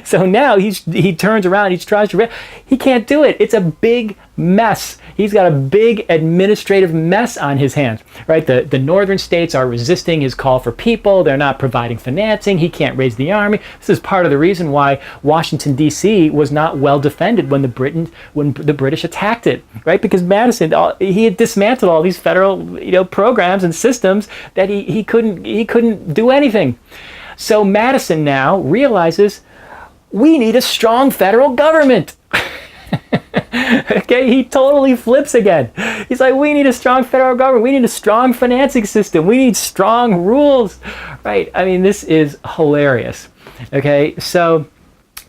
So now he turns around, he can't do it. It's a big mess. He's got a big administrative mess on his hands, right? The northern states are resisting his call for people. They're not providing financing. He can't raise the army. This is part of the reason why Washington, D.C. was not well defended when the British attacked it, right? Because Madison, he had dismantled all these federal programs and systems that he couldn't do anything. So Madison now realizes, we need a strong federal government. Okay, he totally flips again. He's like, we need a strong federal government. We need a strong financing system. We need strong rules, right? I mean, this is hilarious. Okay, so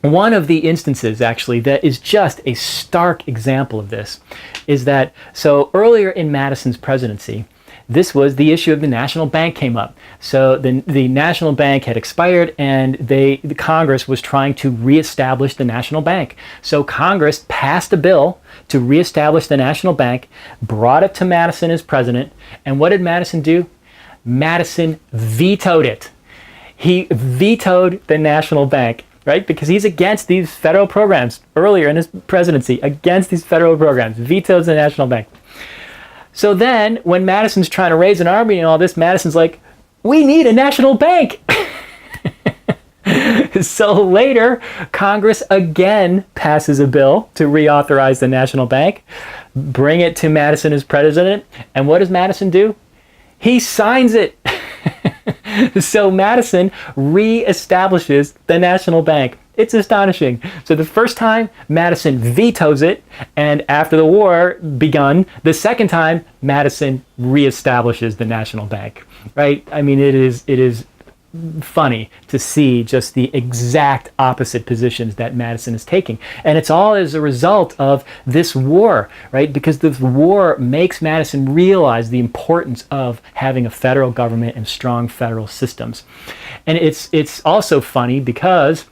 one of the instances actually that is just a stark example of this is that, so earlier in Madison's presidency, this was the issue of the National Bank came up. So the National Bank had expired, and the Congress was trying to reestablish the National Bank. So Congress passed a bill to reestablish the National Bank, brought it to Madison as president, and what did Madison do? Madison vetoed it. He vetoed the National Bank, right? Because he's against these federal programs earlier in his presidency, against these federal programs, vetoes the National Bank. So then, when Madison's trying to raise an army and all this, Madison's like, we need a national bank. So later, Congress again passes a bill to reauthorize the National Bank, bring it to Madison as president, and what does Madison do? He signs it. So Madison reestablishes the National Bank. It's astonishing. So the first time, Madison vetoes it, and after the war begun, the second time, Madison reestablishes the National Bank, right? I mean, it is funny to see just the exact opposite positions that Madison is taking. And it's all as a result of this war, right? Because this war makes Madison realize the importance of having a federal government and strong federal systems. And it's also funny because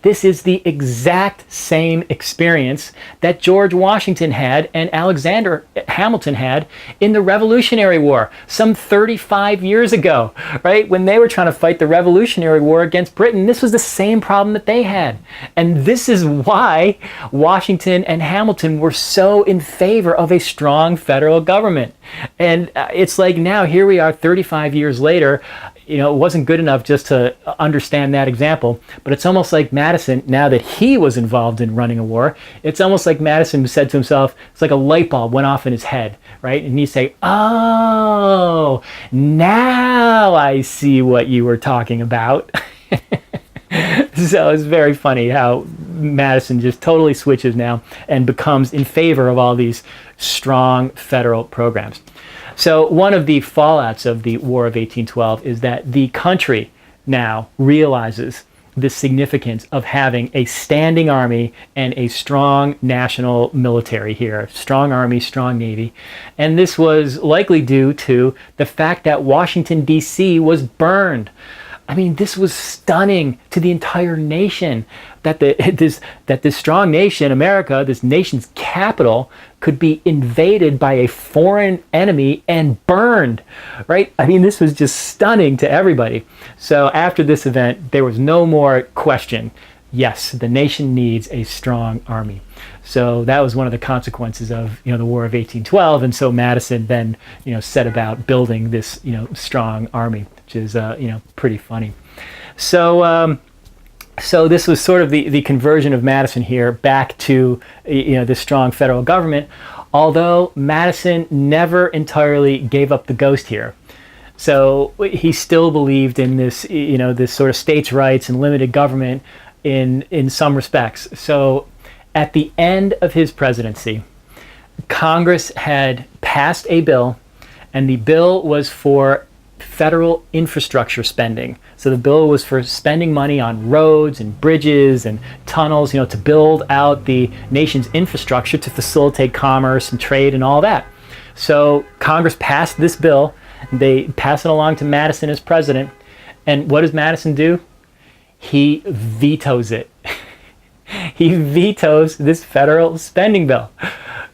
this is the exact same experience that George Washington had and Alexander Hamilton had in the Revolutionary War some 35 years ago, right? When they were trying to fight the Revolutionary War against Britain, this was the same problem that they had. And this is why Washington and Hamilton were so in favor of a strong federal government. And it's like now, here we are 35 years later. It wasn't good enough just to understand that example, but it's almost like Madison, now that he was involved in running a war, it's almost like Madison said to himself, it's like a light bulb went off in his head, right? And you say, oh, now I see what you were talking about. So it's very funny how Madison just totally switches now and becomes in favor of all these strong federal programs. So one of the fallouts of the War of 1812 is that the country now realizes the significance of having a standing army and a strong national military here. Strong army, strong navy. And this was likely due to the fact that Washington, D.C. was burned. I mean, this was stunning to the entire nation that this strong nation, America, this nation's capital, could be invaded by a foreign enemy and burned, right? I mean, this was just stunning to everybody. So after this event, there was no more question. Yes, the nation needs a strong army. So that was one of the consequences of the War of 1812, and so Madison then set about building this strong army, which is pretty funny. So this was sort of the conversion of Madison here back to this strong federal government, although Madison never entirely gave up the ghost here. So he still believed in this this sort of states' rights and limited government in some respects. So at the end of his presidency, Congress had passed a bill, and the bill was for federal infrastructure spending. So the bill was for spending money on roads and bridges and tunnels, to build out the nation's infrastructure to facilitate commerce and trade and all that. So Congress passed this bill. They pass it along to Madison as president. And what does Madison do? He vetoes it. He vetoes this federal spending bill.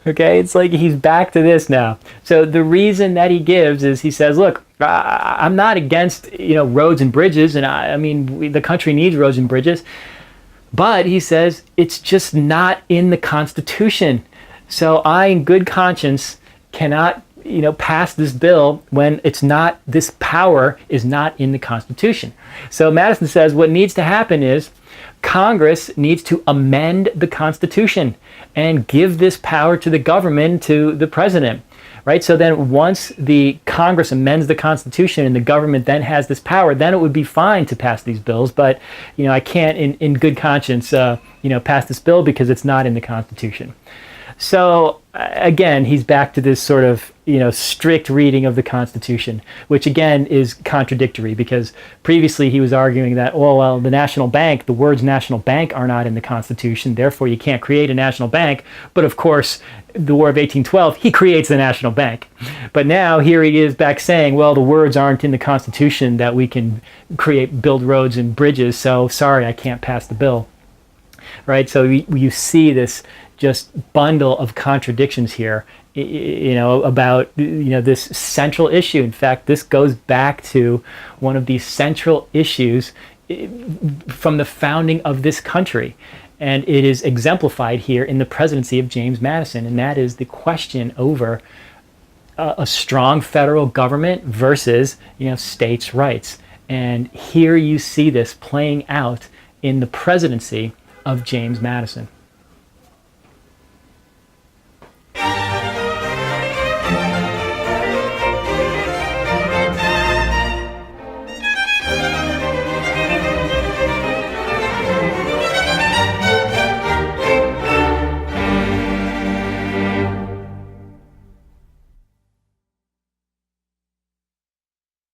Okay, it's like he's back to this now. So the reason that he gives is he says, look, I'm not against roads and bridges, and I mean the country needs roads and bridges, but he says it's just not in the Constitution. So I, in good conscience, cannot pass this bill when this power is not in the Constitution. So Madison says what needs to happen is Congress needs to amend the Constitution and give this power to the government, to the president, right? So then once the Congress amends the Constitution and the government then has this power, then it would be fine to pass these bills. But, I can't in good conscience, pass this bill because it's not in the Constitution. So again, he's back to this sort of, strict reading of the Constitution, which again is contradictory because previously he was arguing that, well, the national bank, the words national bank are not in the Constitution, therefore you can't create a national bank. But of course, the War of 1812, he creates the national bank. But now here he is back saying, well, the words aren't in the Constitution that we can build roads and bridges, so sorry, I can't pass the bill. Right? So you see this just bundle of contradictions here, about this central issue. In fact, this goes back to one of the central issues from the founding of this country, and it is exemplified here in the presidency of James Madison, and that is the question over a strong federal government versus states' rights. And here you see this playing out in the presidency of James Madison.